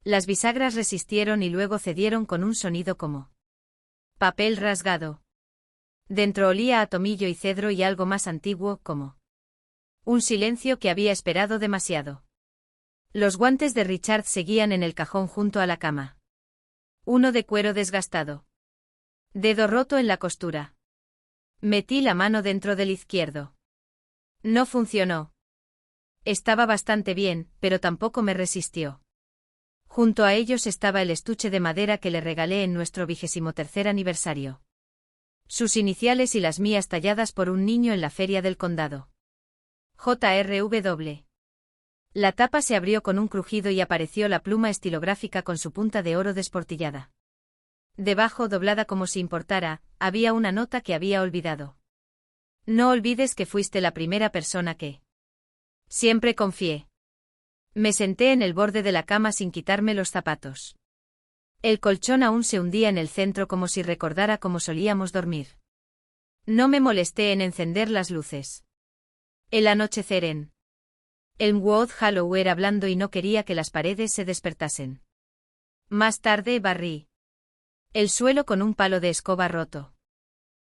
Las bisagras resistieron y luego cedieron con un sonido como papel rasgado. Dentro olía a tomillo y cedro y algo más antiguo, como un silencio que había esperado demasiado. Los guantes de Richard seguían en el cajón junto a la cama. Uno de cuero desgastado. Dedo roto en la costura. Metí la mano dentro del izquierdo. No funcionó. Estaba bastante bien, pero tampoco me resistió. Junto a ellos estaba el estuche de madera que le regalé en nuestro 23º aniversario. Sus iniciales y las mías talladas por un niño en la feria del condado. JRW. La tapa se abrió con un crujido y apareció la pluma estilográfica con su punta de oro desportillada. Debajo, doblada como si importara, había una nota que había olvidado. No olvides que fuiste la primera persona que siempre confié. Me senté en el borde de la cama sin quitarme los zapatos. El colchón aún se hundía en el centro como si recordara cómo solíamos dormir. No me molesté en encender las luces. El anochecer en Elmwood Hollow era blando y no quería que las paredes se despertasen. Más tarde barrí el suelo con un palo de escoba roto.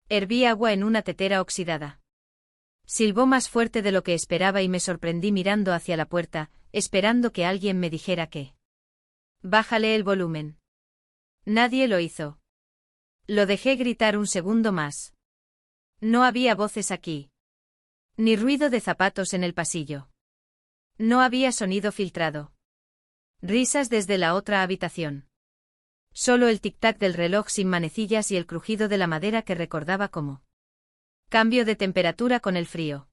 Herví agua en una tetera oxidada. Silbó más fuerte de lo que esperaba y me sorprendí mirando hacia la puerta, esperando que alguien me dijera que bájale el volumen. Nadie lo hizo. Lo dejé gritar un segundo más. No había voces aquí. Ni ruido de zapatos en el pasillo. No había sonido filtrado. Risas desde la otra habitación. Solo el tic-tac del reloj sin manecillas y el crujido de la madera que recordaba como cambio de temperatura con el frío.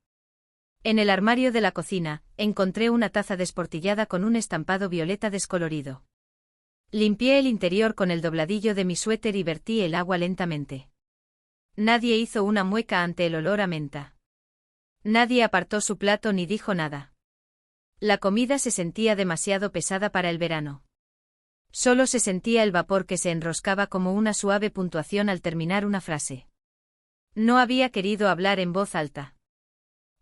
En el armario de la cocina, encontré una taza desportillada con un estampado violeta descolorido. Limpié el interior con el dobladillo de mi suéter y vertí el agua lentamente. Nadie hizo una mueca ante el olor a menta. Nadie apartó su plato ni dijo nada. La comida se sentía demasiado pesada para el verano. Solo se sentía el vapor que se enroscaba como una suave puntuación al terminar una frase. No había querido hablar en voz alta.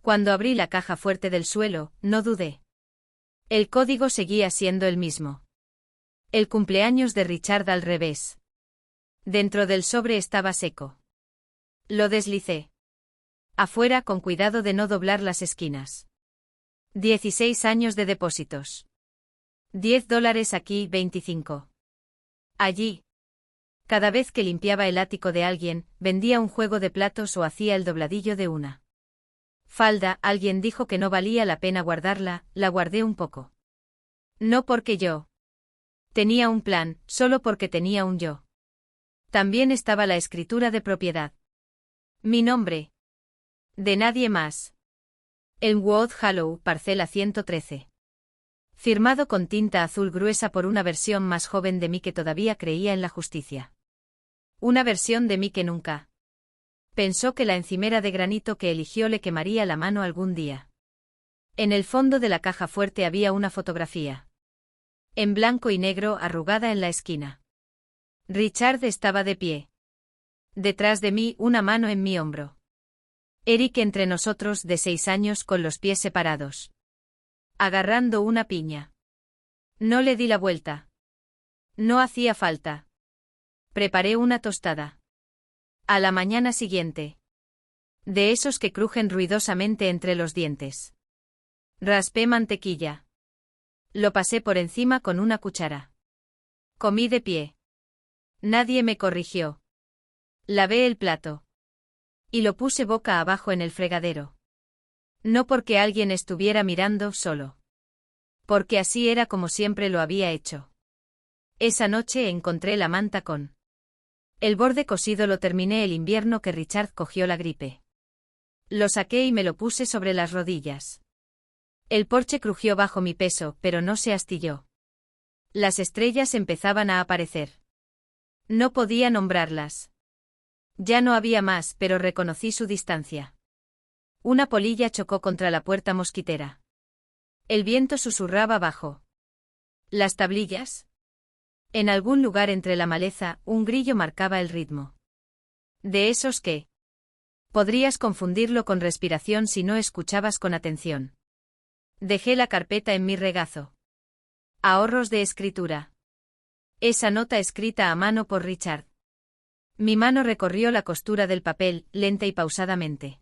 Cuando abrí la caja fuerte del suelo, no dudé. El código seguía siendo el mismo. El cumpleaños de Richard al revés. Dentro del sobre estaba seco. Lo deslicé. Afuera con cuidado de no doblar las esquinas. 16 años de depósitos. $10 aquí, 25. Allí. Cada vez que limpiaba el ático de alguien, vendía un juego de platos o hacía el dobladillo de una falda. Alguien dijo que no valía la pena guardarla, la guardé un poco. No porque yo tenía un plan, solo porque tenía un yo. También estaba la escritura de propiedad. Mi nombre. De nadie más. Elmwood Hollow, parcela 113. Firmado con tinta azul gruesa por una versión más joven de mí que todavía creía en la justicia. Una versión de mí que nunca pensó que la encimera de granito que eligió le quemaría la mano algún día. En el fondo de la caja fuerte había una fotografía. En blanco y negro, arrugada en la esquina. Richard estaba de pie. Detrás de mí, una mano en mi hombro. Eric entre nosotros, de 6 años, con los pies separados. Agarrando una piña. No le di la vuelta. No hacía falta. Preparé una tostada. A la mañana siguiente. De esos que crujen ruidosamente entre los dientes. Raspé mantequilla. Lo pasé por encima con una cuchara. Comí de pie. Nadie me corrigió. Lavé el plato. Y lo puse boca abajo en el fregadero. No porque alguien estuviera mirando, solo. Porque así era como siempre lo había hecho. Esa noche encontré la manta con el borde cosido. Lo terminé el invierno que Richard cogió la gripe. Lo saqué y me lo puse sobre las rodillas. El porche crujió bajo mi peso, pero no se astilló. Las estrellas empezaban a aparecer. No podía nombrarlas. Ya no había más, pero reconocí su distancia. Una polilla chocó contra la puerta mosquitera. El viento susurraba bajo las tablillas. En algún lugar entre la maleza, un grillo marcaba el ritmo. De esos que podrías confundirlo con respiración si no escuchabas con atención. Dejé la carpeta en mi regazo. Ahorros de escritura. Esa nota escrita a mano por Richard. Mi mano recorrió la costura del papel, lenta y pausadamente.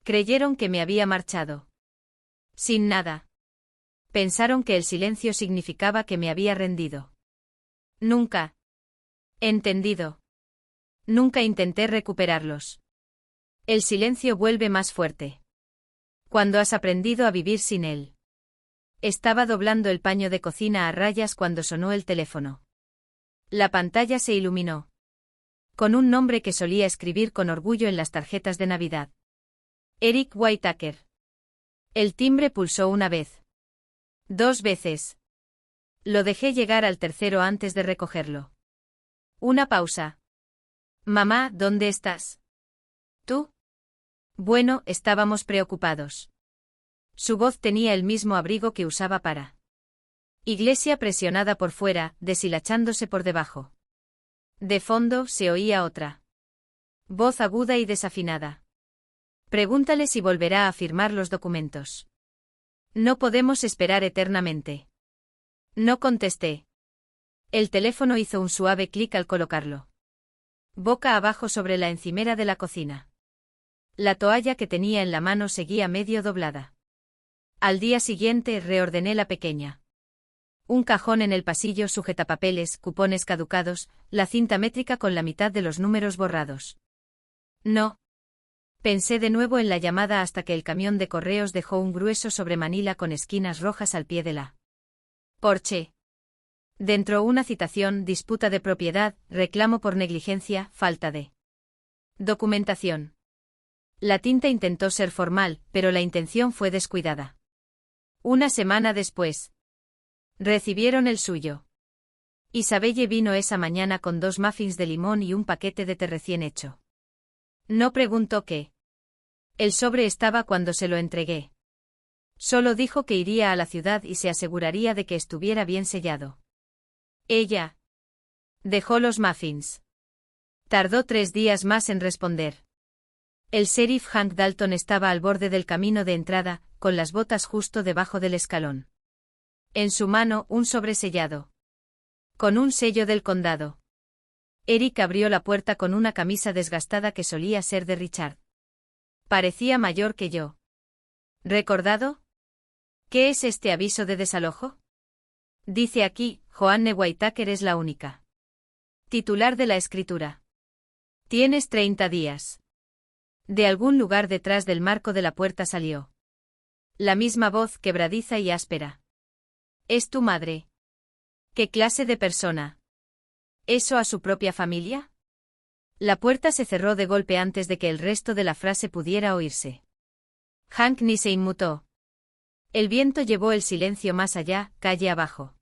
Creyeron que me había marchado. Sin nada. Pensaron que el silencio significaba que me había rendido. Nunca. Entendido. Nunca intenté recuperarlos. El silencio vuelve más fuerte cuando has aprendido a vivir sin él. Estaba doblando el paño de cocina a rayas cuando sonó el teléfono. La pantalla se iluminó con un nombre que solía escribir con orgullo en las tarjetas de Navidad. Eric Whitaker. El timbre pulsó una vez. 2 veces. Lo dejé llegar al tercero antes de recogerlo. Una pausa. Mamá, ¿dónde estás? ¿Tú? Bueno, estábamos preocupados. Su voz tenía el mismo abrigo que usaba para iglesia, presionada por fuera, deshilachándose por debajo. De fondo se oía otra voz aguda y desafinada. Pregúntale si volverá a firmar los documentos. No podemos esperar eternamente. No contesté. El teléfono hizo un suave clic al colocarlo boca abajo sobre la encimera de la cocina. La toalla que tenía en la mano seguía medio doblada. Al día siguiente reordené la pequeña. Un cajón en el pasillo, sujetapapeles, cupones caducados, la cinta métrica con la mitad de los números borrados. No. Pensé de nuevo en la llamada hasta que el camión de correos dejó un grueso sobre Manila con esquinas rojas al pie de la porche. Dentro una citación, disputa de propiedad, reclamo por negligencia, falta de documentación. La tinta intentó ser formal, pero la intención fue descuidada. Una semana después, recibieron el suyo. Isabelle vino esa mañana con 2 muffins de limón y un paquete de té recién hecho. No preguntó qué. El sobre estaba cuando se lo entregué. Solo dijo que iría a la ciudad y se aseguraría de que estuviera bien sellado. Ella dejó los muffins. Tardó 3 días más en responder. El sheriff Hank Dalton estaba al borde del camino de entrada, con las botas justo debajo del escalón. En su mano, un sobre sellado. Con un sello del condado. Eric abrió la puerta con una camisa desgastada que solía ser de Richard. Parecía mayor que yo. ¿Recordado? ¿Qué es este aviso de desalojo? Dice aquí, Joanne Whitaker es la única titular de la escritura. Tienes 30 días. De algún lugar detrás del marco de la puerta salió la misma voz quebradiza y áspera. ¿Es tu madre? ¿Qué clase de persona? ¿Eso a su propia familia? La puerta se cerró de golpe antes de que el resto de la frase pudiera oírse. Hank ni se inmutó. El viento llevó el silencio más allá, calle abajo.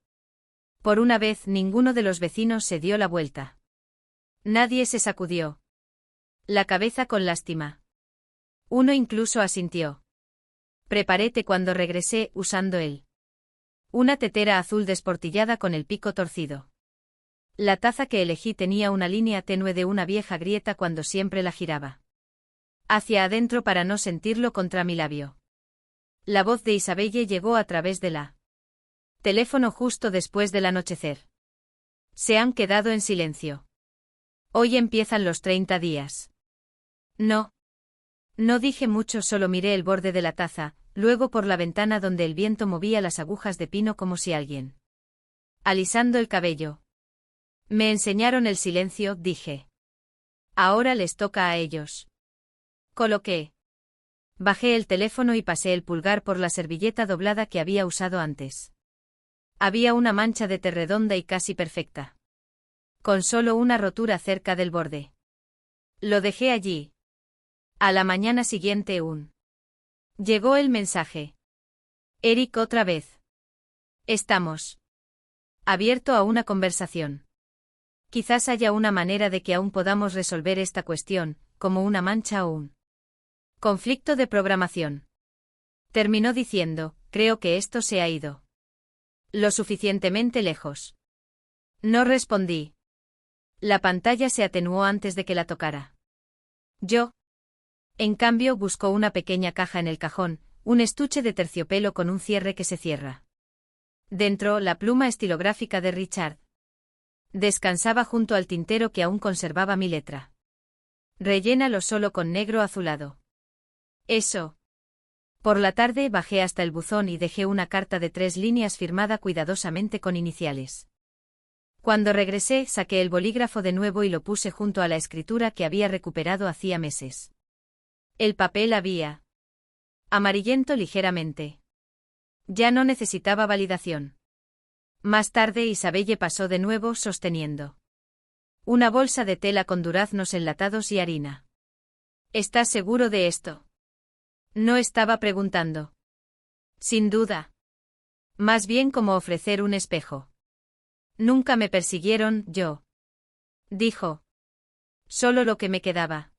Por una vez ninguno de los vecinos se dio la vuelta. Nadie se sacudió la cabeza con lástima. Uno incluso asintió. Preparé té cuando regresé, usando una tetera azul desportillada con el pico torcido. La taza que elegí tenía una línea tenue de una vieja grieta cuando siempre la giraba hacia adentro para no sentirlo contra mi labio. La voz de Isabelle llegó a través de la teléfono justo después del anochecer. Se han quedado en silencio. Hoy empiezan los 30 días. No. No dije mucho, solo miré el borde de la taza, luego por la ventana donde el viento movía las agujas de pino como si alguien alisando el cabello. Me enseñaron el silencio, dije. Ahora les toca a ellos. Coloqué. Bajé el teléfono y pasé el pulgar por la servilleta doblada que había usado antes. Había una mancha de té redonda y casi perfecta, con solo una rotura cerca del borde. Lo dejé allí. A la mañana siguiente llegó el mensaje. Eric otra vez. Estamos abierto a una conversación. Quizás haya una manera de que aún podamos resolver esta cuestión, como una mancha o un conflicto de programación. Terminó diciendo, creo que esto se ha ido lo suficientemente lejos. No respondí. La pantalla se atenuó antes de que la tocara. Yo, en cambio, buscó una pequeña caja en el cajón, un estuche de terciopelo con un cierre que se cierra. Dentro, la pluma estilográfica de Richard descansaba junto al tintero que aún conservaba mi letra. Rellénalo solo con negro azulado. Eso. Por la tarde bajé hasta el buzón y dejé una carta de 3 líneas firmada cuidadosamente con iniciales. Cuando regresé, saqué el bolígrafo de nuevo y lo puse junto a la escritura que había recuperado hacía meses. El papel había amarillento ligeramente. Ya no necesitaba validación. Más tarde Isabelle pasó de nuevo sosteniendo una bolsa de tela con duraznos enlatados y harina. ¿Estás seguro de esto? No estaba preguntando. Sin duda. Más bien como ofrecer un espejo. Nunca me persiguieron, yo. Dijo. Solo lo que me quedaba.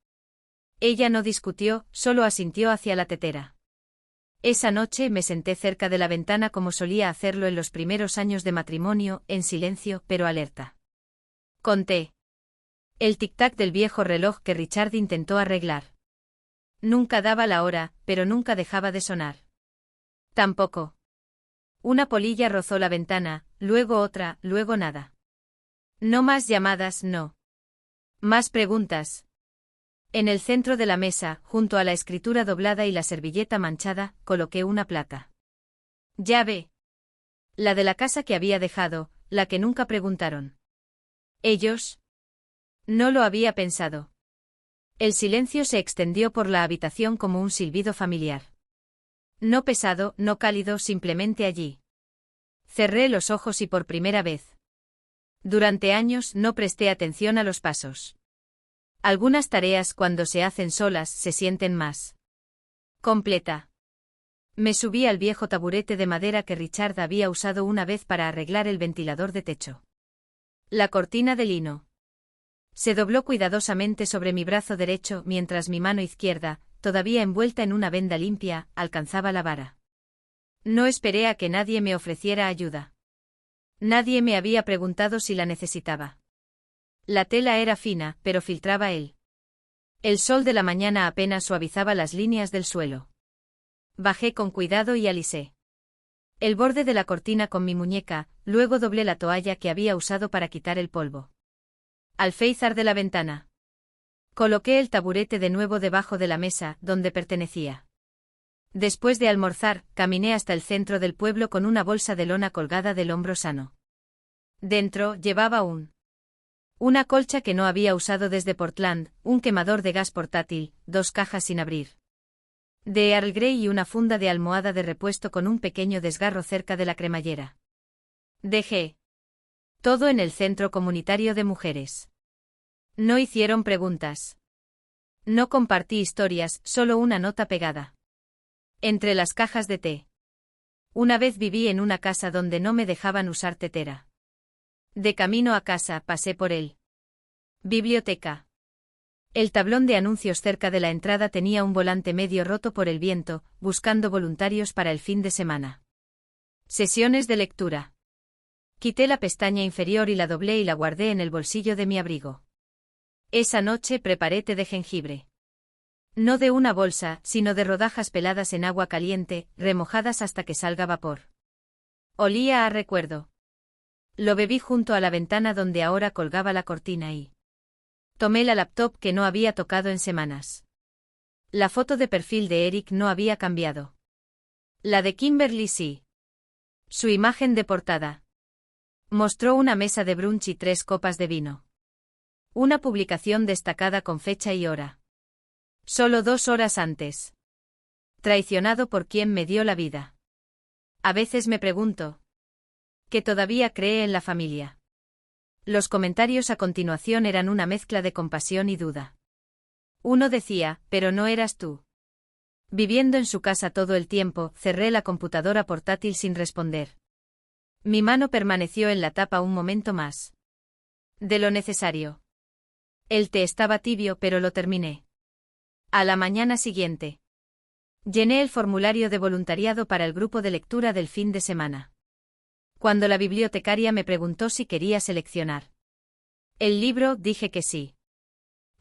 Ella no discutió, solo asintió hacia la tetera. Esa noche me senté cerca de la ventana como solía hacerlo en los primeros años de matrimonio, en silencio, pero alerta. Conté el tic-tac del viejo reloj que Richard intentó arreglar. Nunca daba la hora, pero nunca dejaba de sonar. Tampoco. Una polilla rozó la ventana, luego otra, luego nada. No más llamadas, no. Más preguntas. En el centro de la mesa, junto a la escritura doblada y la servilleta manchada, coloqué una placa. Llave. La de la casa que había dejado, la que nunca preguntaron. ¿Ellos? No lo había pensado. El silencio se extendió por la habitación como un silbido familiar. No pesado, no cálido, simplemente allí. Cerré los ojos y por primera vez. Durante años no presté atención a los pasos. Algunas tareas cuando se hacen solas se sienten más completa. Me subí al viejo taburete de madera que Richard había usado una vez para arreglar el ventilador de techo. La cortina de lino se dobló cuidadosamente sobre mi brazo derecho mientras mi mano izquierda, todavía envuelta en una venda limpia, alcanzaba la vara. No esperé a que nadie me ofreciera ayuda. Nadie me había preguntado si la necesitaba. La tela era fina, pero filtraba él. El sol de la mañana apenas suavizaba las líneas del suelo. Bajé con cuidado y alisé el borde de la cortina con mi muñeca, luego doblé la toalla que había usado para quitar el polvo. Alféizar de la ventana. Coloqué el taburete de nuevo debajo de la mesa, donde pertenecía. Después de almorzar, caminé hasta el centro del pueblo con una bolsa de lona colgada del hombro sano. Dentro, llevaba una colcha que no había usado desde Portland, un quemador de gas portátil, 2 cajas sin abrir de Earl Grey y una funda de almohada de repuesto con un pequeño desgarro cerca de la cremallera. Dejé todo en el centro comunitario de mujeres. No hicieron preguntas. No compartí historias, solo una nota pegada entre las cajas de té. Una vez viví en una casa donde no me dejaban usar tetera. De camino a casa, pasé por él. Biblioteca. El tablón de anuncios cerca de la entrada tenía un volante medio roto por el viento, buscando voluntarios para el fin de semana. Sesiones de lectura. Quité la pestaña inferior y la doblé y la guardé en el bolsillo de mi abrigo. Esa noche preparé té de jengibre. No de una bolsa, sino de rodajas peladas en agua caliente, remojadas hasta que salga vapor. Olía a recuerdo. Lo bebí junto a la ventana donde ahora colgaba la cortina y tomé la laptop que no había tocado en semanas. La foto de perfil de Eric no había cambiado. La de Kimberly sí. Su imagen de portada mostró una mesa de brunch y 3 copas de vino. Una publicación destacada con fecha y hora. Solo 2 horas antes. Traicionado por quien me dio la vida. A veces me pregunto que todavía cree en la familia. Los comentarios a continuación eran una mezcla de compasión y duda. Uno decía, pero no eras tú. Viviendo en su casa todo el tiempo, cerré la computadora portátil sin responder. Mi mano permaneció en la tapa un momento más. De lo necesario. El té estaba tibio, pero lo terminé. A la mañana siguiente. Llené el formulario de voluntariado para el grupo de lectura del fin de semana. Cuando la bibliotecaria me preguntó si quería seleccionar el libro, dije que sí.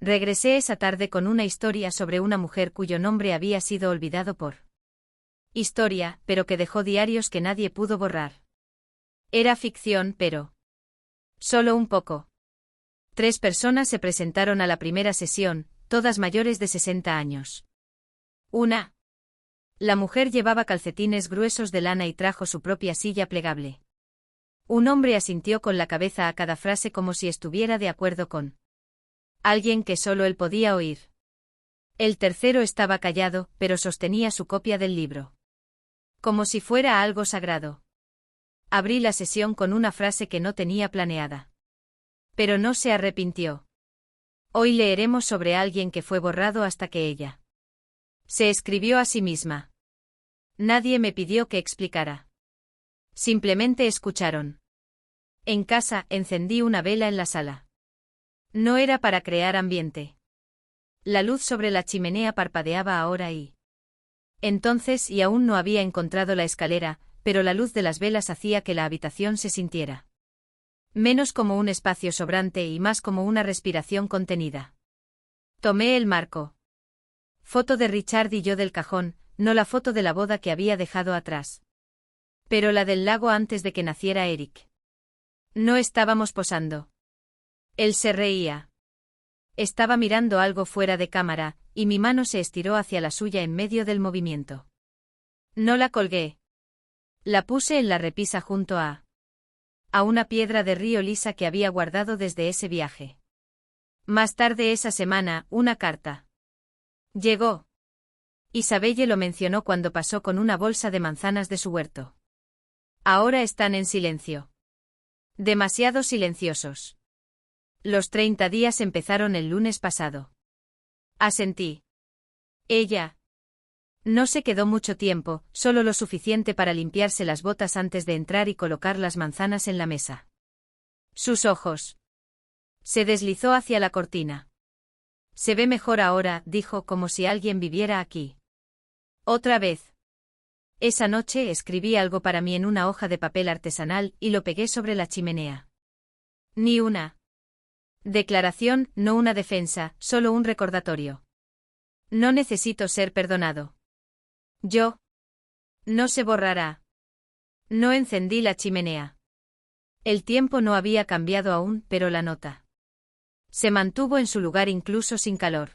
Regresé esa tarde con una historia sobre una mujer cuyo nombre había sido olvidado por historia, pero que dejó diarios que nadie pudo borrar. Era ficción, pero solo un poco. 3 personas se presentaron a la primera sesión, todas mayores de 60 años. La mujer llevaba calcetines gruesos de lana y trajo su propia silla plegable. Un hombre asintió con la cabeza a cada frase como si estuviera de acuerdo con alguien que solo él podía oír. El tercero estaba callado, pero sostenía su copia del libro. Como si fuera algo sagrado. Abrí la sesión con una frase que no tenía planeada. Pero no se arrepintió. Hoy leeremos sobre alguien que fue borrado hasta que ella se escribió a sí misma. Nadie me pidió que explicara. Simplemente escucharon. En casa, encendí una vela en la sala. No era para crear ambiente. La luz sobre la chimenea parpadeaba ahora y entonces y aún no había encontrado la escalera, pero la luz de las velas hacía que la habitación se sintiera menos como un espacio sobrante y más como una respiración contenida. Tomé el marco. Foto de Richard y yo del cajón, no la foto de la boda que había dejado atrás. Pero la del lago antes de que naciera Eric. No estábamos posando. Él se reía. Estaba mirando algo fuera de cámara, y mi mano se estiró hacia la suya en medio del movimiento. No la colgué. La puse en la repisa junto a una piedra de río lisa que había guardado desde ese viaje. Más tarde esa semana, una carta llegó. Isabelle lo mencionó cuando pasó con una bolsa de manzanas de su huerto. Ahora están en silencio. Demasiado silenciosos. Los 30 días empezaron el lunes pasado. Asentí. Ella. No se quedó mucho tiempo, solo lo suficiente para limpiarse las botas antes de entrar y colocar las manzanas en la mesa. Sus ojos. Se deslizó hacia la cortina. Se ve mejor ahora, dijo, como si alguien viviera aquí. Otra vez. Esa noche escribí algo para mí en una hoja de papel artesanal y lo pegué sobre la chimenea. Ni una declaración, no una defensa, solo un recordatorio. No necesito ser perdonado. Yo. No se borrará. No encendí la chimenea. El tiempo no había cambiado aún, pero la nota se mantuvo en su lugar incluso sin calor.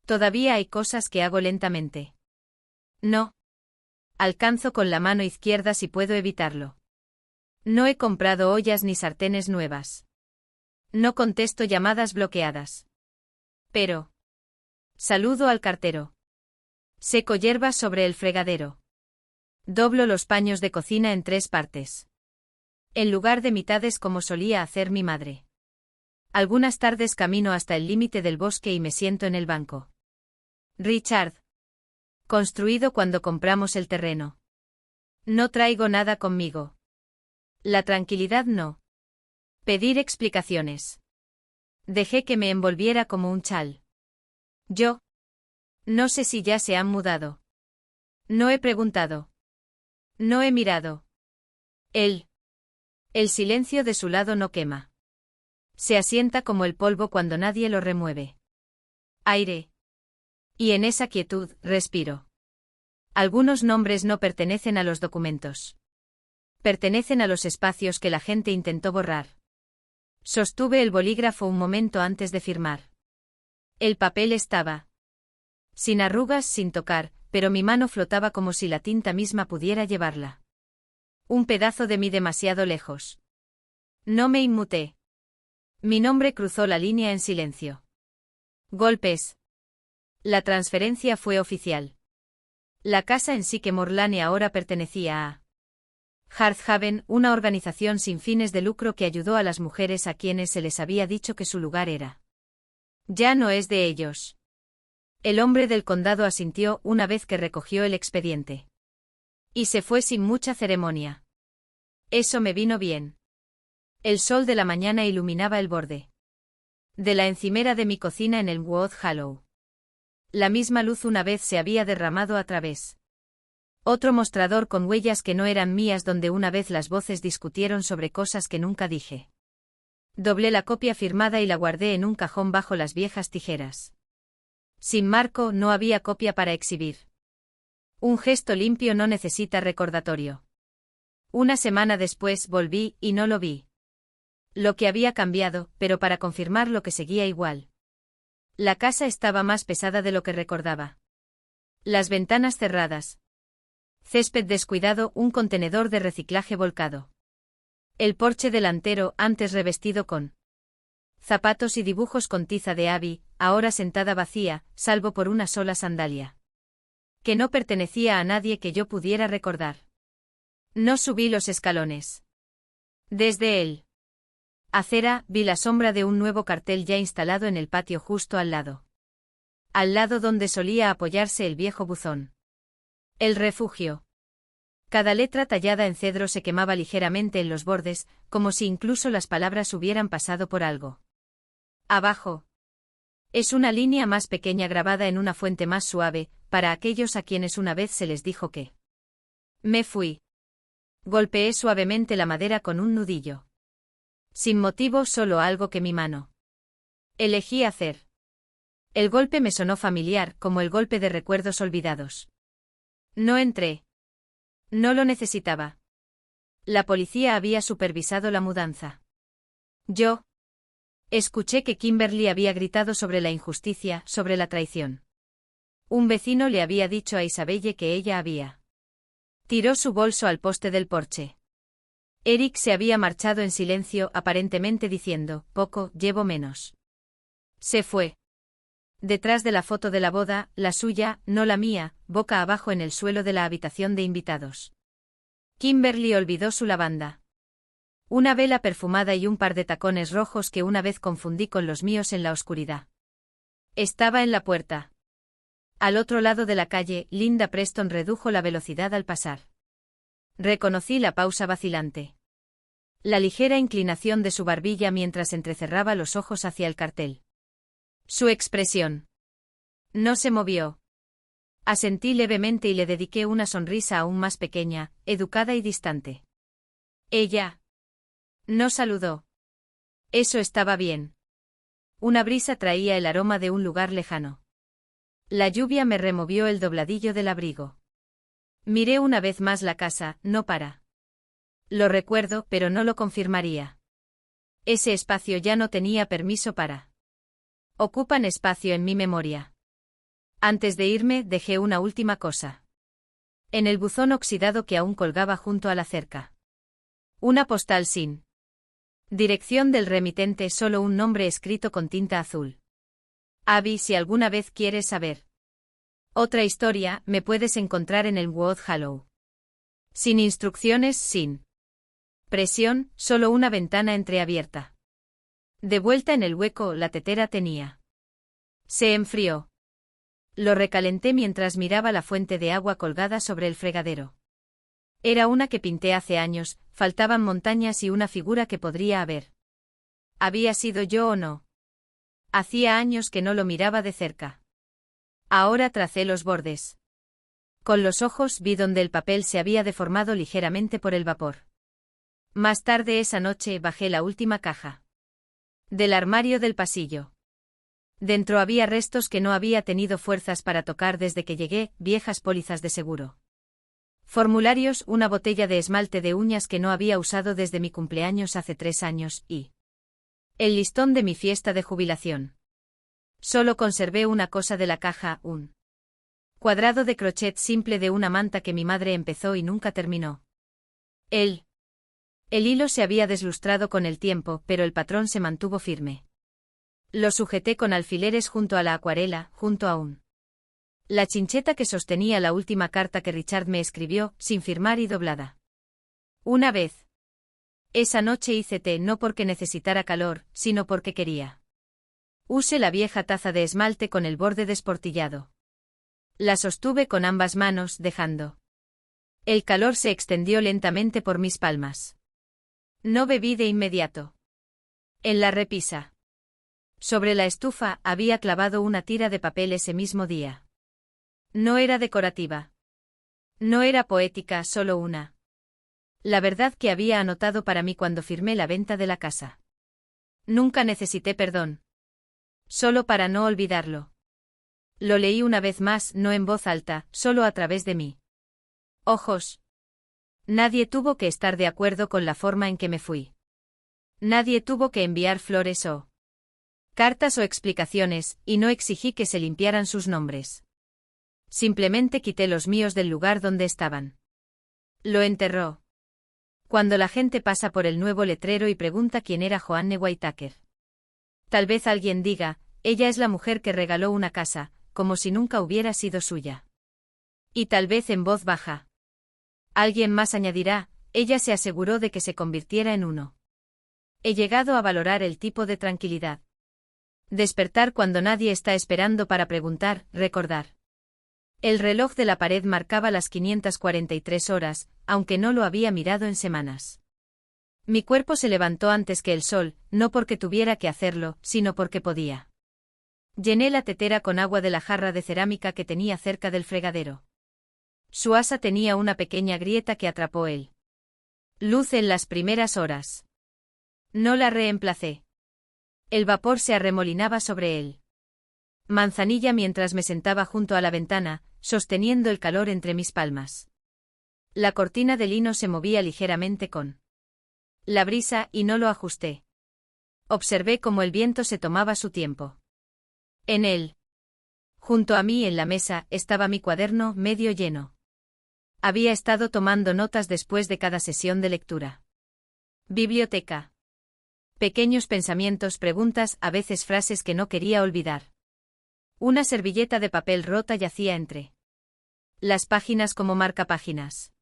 Todavía hay cosas que hago lentamente. No. Alcanzo con la mano izquierda si puedo evitarlo. No he comprado ollas ni sartenes nuevas. No contesto llamadas bloqueadas. Pero. Saludo al cartero. Seco hierbas sobre el fregadero. Doblo los paños de cocina en 3 partes. En lugar de mitades como solía hacer mi madre. Algunas tardes camino hasta el límite del bosque y me siento en el banco. Richard. Construido cuando compramos el terreno. No traigo nada conmigo. La tranquilidad no. Pedir explicaciones. Dejé que me envolviera como un chal. Yo. No sé si ya se han mudado. No he preguntado. No he mirado. Él. El silencio de su lado no quema. Se asienta como el polvo cuando nadie lo remueve. Aire. Y en esa quietud, respiro. Algunos nombres no pertenecen a los documentos. Pertenecen a los espacios que la gente intentó borrar. Sostuve el bolígrafo un momento antes de firmar. El papel estaba sin arrugas, sin tocar, pero mi mano flotaba como si la tinta misma pudiera llevarla. Un pedazo de mí demasiado lejos. No me inmuté. Mi nombre cruzó la línea en silencio. Golpes. La transferencia fue oficial. La casa en Sycamore Lane ahora pertenecía a Hearthaven, una organización sin fines de lucro que ayudó a las mujeres a quienes se les había dicho que su lugar era. Ya no es de ellos. El hombre del condado asintió una vez que recogió el expediente. Y se fue sin mucha ceremonia. Eso me vino bien. El sol de la mañana iluminaba el borde de la encimera de mi cocina en el Wood Hollow. La misma luz una vez se había derramado a través. Otro mostrador con huellas que no eran mías donde una vez las voces discutieron sobre cosas que nunca dije. Doblé la copia firmada y la guardé en un cajón bajo las viejas tijeras. Sin marco no había copia para exhibir. Un gesto limpio no necesita recordatorio. Una semana después volví y no lo vi. Lo que había cambiado, pero para confirmar lo que seguía igual. La casa estaba más pesada de lo que recordaba. Las ventanas cerradas. Césped descuidado, un contenedor de reciclaje volcado. El porche delantero, antes revestido con zapatos y dibujos con tiza de Abby, ahora sentada vacía, salvo por una sola sandalia. Que no pertenecía a nadie que yo pudiera recordar. No subí los escalones. Desde el acera, vi la sombra de un nuevo cartel ya instalado en el patio justo al lado. Al lado donde solía apoyarse el viejo buzón. El refugio. Cada letra tallada en cedro se quemaba ligeramente en los bordes, como si incluso las palabras hubieran pasado por algo. Abajo. Es una línea más pequeña grabada en una fuente más suave, para aquellos a quienes una vez se les dijo que me fui. Golpeé suavemente la madera con un nudillo. Sin motivo, solo algo que mi mano elegí hacer. El golpe me sonó familiar, como el golpe de recuerdos olvidados. No entré. No lo necesitaba. La policía había supervisado la mudanza. Yo escuché que Kimberly había gritado sobre la injusticia, sobre la traición. Un vecino le había dicho a Isabelle que ella había. Tiró su bolso al poste del porche. Eric se había marchado en silencio, aparentemente diciendo, poco, llevo menos. Se fue. Detrás de la foto de la boda, la suya, no la mía, boca abajo en el suelo de la habitación de invitados. Kimberly olvidó su lavanda. Una vela perfumada y un par de tacones rojos que una vez confundí con los míos en la oscuridad. Estaba en la puerta. Al otro lado de la calle, Linda Preston redujo la velocidad al pasar. Reconocí la pausa vacilante. La ligera inclinación de su barbilla mientras entrecerraba los ojos hacia el cartel. Su expresión. No se movió. Asentí levemente y le dediqué una sonrisa aún más pequeña, educada y distante. Ella no saludó. Eso estaba bien. Una brisa traía el aroma de un lugar lejano. La lluvia me removió el dobladillo del abrigo. Miré una vez más la casa, no para. Lo recuerdo, pero no lo confirmaría. Ese espacio ya no tenía permiso para. Ocupan espacio en mi memoria. Antes de irme, dejé una última cosa. En el buzón oxidado que aún colgaba junto a la cerca. Una postal sin dirección del remitente, solo un nombre escrito con tinta azul. Abby, si alguna vez quieres saber otra historia, me puedes encontrar en el Wood Hollow. Sin instrucciones, sin presión, solo una ventana entreabierta. De vuelta en el hueco, la tetera tenía. Se enfrió. Lo recalenté mientras miraba la fuente de agua colgada sobre el fregadero. Era una que pinté hace años, faltaban montañas y una figura que podría haber. ¿Había sido yo o no? Hacía años que no lo miraba de cerca. Ahora tracé los bordes. Con los ojos vi donde el papel se había deformado ligeramente por el vapor. Más tarde esa noche bajé la última caja del armario del pasillo. Dentro había restos que no había tenido fuerzas para tocar desde que llegué, viejas pólizas de seguro. Formularios, una botella de esmalte de uñas que no había usado desde mi cumpleaños hace 3 años y el listón de mi fiesta de jubilación. Solo conservé una cosa de la caja, un cuadrado de crochet simple de una manta que mi madre empezó y nunca terminó. El hilo se había deslustrado con el tiempo, pero el patrón se mantuvo firme. Lo sujeté con alfileres junto a la acuarela, junto a la chincheta que sostenía la última carta que Richard me escribió, sin firmar y doblada. Una vez. Esa noche hice té no porque necesitara calor, sino porque quería. Usé la vieja taza de esmalte con el borde desportillado. La sostuve con ambas manos, dejando. El calor se extendió lentamente por mis palmas. No bebí de inmediato. En la repisa. Sobre la estufa había clavado una tira de papel ese mismo día. No era decorativa. No era poética, solo una. La verdad que había anotado para mí cuando firmé la venta de la casa. Nunca necesité perdón. Solo para no olvidarlo. Lo leí una vez más, no en voz alta, solo a través de mí. Ojos. Nadie tuvo que estar de acuerdo con la forma en que me fui. Nadie tuvo que enviar flores o cartas o explicaciones, y no exigí que se limpiaran sus nombres. Simplemente quité los míos del lugar donde estaban. Lo enterró. Cuando la gente pasa por el nuevo letrero y pregunta quién era Joanne Whitaker. Tal vez alguien diga, ella es la mujer que regaló una casa, como si nunca hubiera sido suya. Y tal vez en voz baja. Alguien más añadirá, ella se aseguró de que se convirtiera en uno. He llegado a valorar el tipo de tranquilidad. Despertar cuando nadie está esperando para preguntar, recordar. El reloj de la pared marcaba las 543 horas, aunque no lo había mirado en semanas. Mi cuerpo se levantó antes que el sol, no porque tuviera que hacerlo, sino porque podía. Llené la tetera con agua de la jarra de cerámica que tenía cerca del fregadero. Su asa tenía una pequeña grieta que atrapó él. Luz en las primeras horas. No la reemplacé. El vapor se arremolinaba sobre él. Manzanilla mientras me sentaba junto a la ventana, sosteniendo el calor entre mis palmas. La cortina de lino se movía ligeramente con la brisa y no lo ajusté. Observé cómo el viento se tomaba su tiempo. En él. Junto a mí en la mesa estaba mi cuaderno medio lleno. Había estado tomando notas después de cada sesión de lectura. Biblioteca. Pequeños pensamientos, preguntas, a veces frases que no quería olvidar. Una servilleta de papel rota yacía entre las páginas como marcapáginas.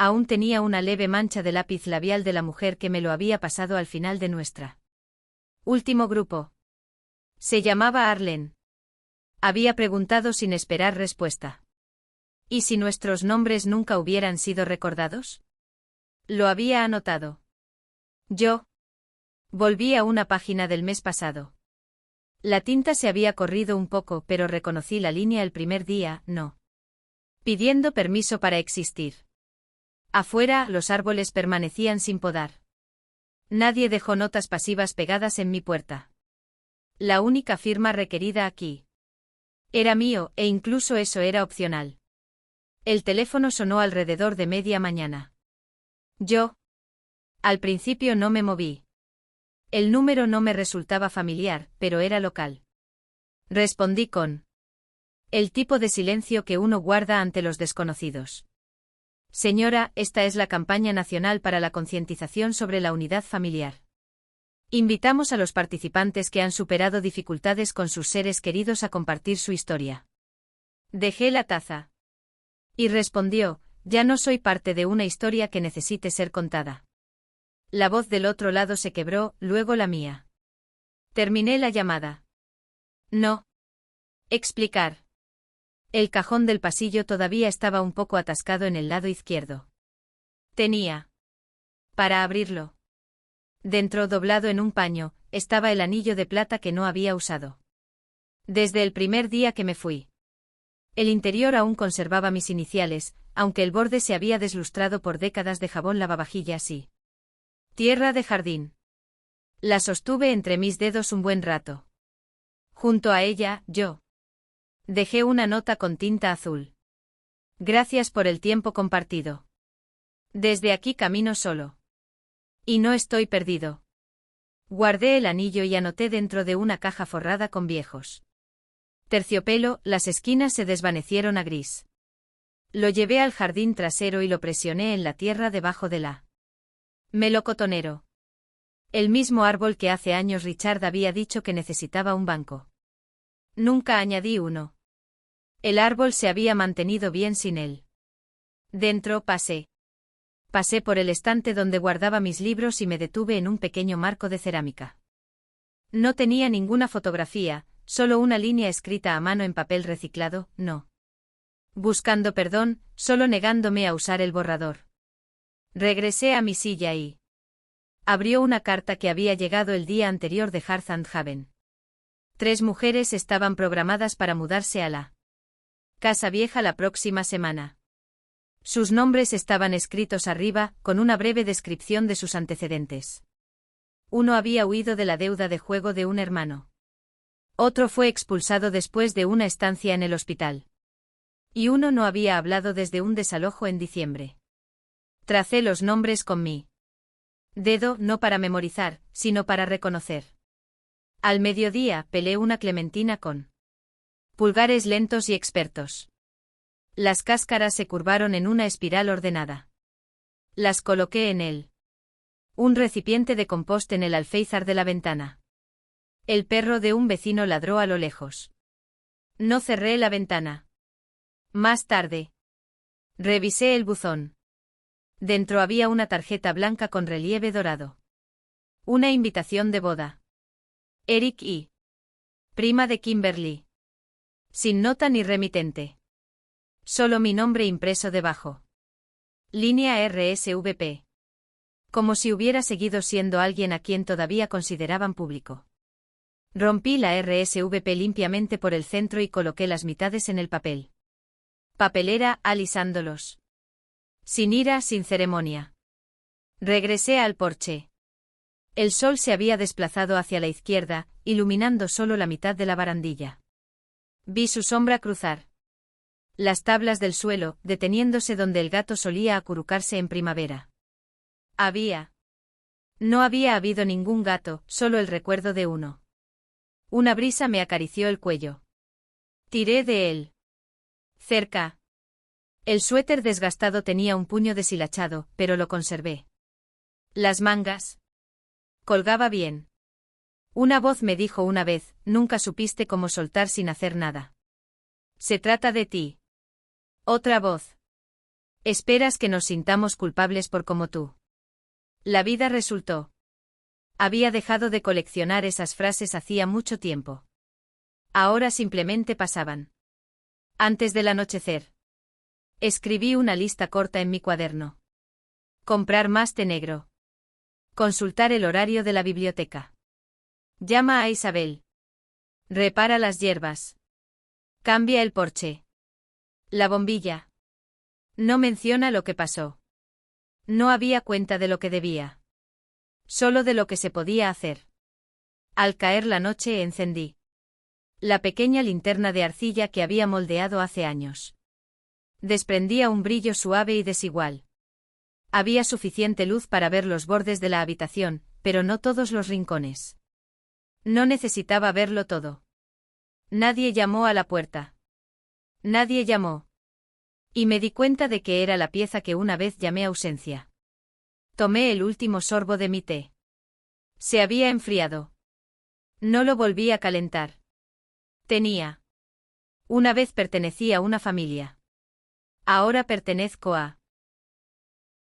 Aún tenía una leve mancha de lápiz labial de la mujer que me lo había pasado al final de nuestra último grupo. Se llamaba Arlen. Había preguntado sin esperar respuesta. ¿Y si nuestros nombres nunca hubieran sido recordados? Lo había anotado. Yo volví a una página del mes pasado. La tinta se había corrido un poco, pero reconocí la línea el primer día, no. Pidiendo permiso para existir. Afuera, los árboles permanecían sin podar. Nadie dejó notas pasivas pegadas en mi puerta. La única firma requerida aquí era mío, e incluso eso era opcional. El teléfono sonó alrededor de media mañana. Yo, al principio no me moví. El número no me resultaba familiar, pero era local. Respondí con el tipo de silencio que uno guarda ante los desconocidos. Señora, esta es la campaña nacional para la concientización sobre la unidad familiar. Invitamos a los participantes que han superado dificultades con sus seres queridos a compartir su historia. Dejé la taza. Y respondió, ya no soy parte de una historia que necesite ser contada. La voz del otro lado se quebró, luego la mía. Terminé la llamada. No. Explicar. El cajón del pasillo todavía estaba un poco atascado en el lado izquierdo. Tenía para abrirlo. Dentro, doblado en un paño, estaba el anillo de plata que no había usado desde el primer día que me fui. El interior aún conservaba mis iniciales, aunque el borde se había deslustrado por décadas de jabón lavavajillas y tierra de jardín. La sostuve entre mis dedos un buen rato. Junto a ella, yo dejé una nota con tinta azul. Gracias por el tiempo compartido. Desde aquí camino solo. Y no estoy perdido. Guardé el anillo y anoté dentro de una caja forrada con viejos terciopelo, las esquinas se desvanecieron a gris. Lo llevé al jardín trasero y lo presioné en la tierra debajo de la melocotonero. El mismo árbol que hace años Richard había dicho que necesitaba un banco. Nunca añadí uno. El árbol se había mantenido bien sin él. Dentro pasé. Pasé por el estante donde guardaba mis libros y me detuve en un pequeño marco de cerámica. No tenía ninguna fotografía, solo una línea escrita a mano en papel reciclado, no. Buscando perdón, solo negándome a usar el borrador. Regresé a mi silla y abrió una carta que había llegado el día anterior de Hearth and Haven. 3 mujeres estaban programadas para mudarse a la casa vieja la próxima semana. Sus nombres estaban escritos arriba, con una breve descripción de sus antecedentes. Uno había huido de la deuda de juego de un hermano. Otro fue expulsado después de una estancia en el hospital. Y uno no había hablado desde un desalojo en diciembre. Tracé los nombres con mi dedo, no para memorizar, sino para reconocer. Al mediodía, pelé una clementina con pulgares lentos y expertos. Las cáscaras se curvaron en una espiral ordenada. Las coloqué en un recipiente de compost en el alféizar de la ventana. El perro de un vecino ladró a lo lejos. No cerré la ventana. Más tarde, revisé el buzón. Dentro había una tarjeta blanca con relieve dorado. Una invitación de boda. Eric y prima de Kimberly. Sin nota ni remitente. Solo mi nombre impreso debajo. Línea RSVP. Como si hubiera seguido siendo alguien a quien todavía consideraban público. Rompí la RSVP limpiamente por el centro y coloqué las mitades en el papel. Papelera, alisándolos. Sin ira, sin ceremonia. Regresé al porche. El sol se había desplazado hacia la izquierda, iluminando solo la mitad de la barandilla. Vi su sombra cruzar las tablas del suelo, deteniéndose donde el gato solía acurrucarse en primavera. No había habido ningún gato, solo el recuerdo de uno. Una brisa me acarició el cuello. Tiré de él. Cerca. El suéter desgastado tenía un puño deshilachado, pero lo conservé. Las mangas. Colgaba bien. Una voz me dijo una vez, nunca supiste cómo soltar sin hacer nada. Se trata de ti. Otra voz. Esperas que nos sintamos culpables por como tú. La vida resultó. Había dejado de coleccionar esas frases hacía mucho tiempo. Ahora simplemente pasaban. Antes del anochecer. Escribí una lista corta en mi cuaderno. Comprar más té negro. Consultar el horario de la biblioteca. Llama a Isabel. Repara las hierbas. Cambia el porche. La bombilla. No menciona lo que pasó. No había cuenta de lo que debía. Solo de lo que se podía hacer. Al caer la noche encendí la pequeña linterna de arcilla que había moldeado hace años. Desprendía un brillo suave y desigual. Había suficiente luz para ver los bordes de la habitación, pero no todos los rincones. No necesitaba verlo todo. Nadie llamó a la puerta. Nadie llamó. Y me di cuenta de que era la pieza que una vez llamé ausencia. Tomé el último sorbo de mi té. Se había enfriado. No lo volví a calentar. Una vez pertenecí a una familia. Ahora pertenezco a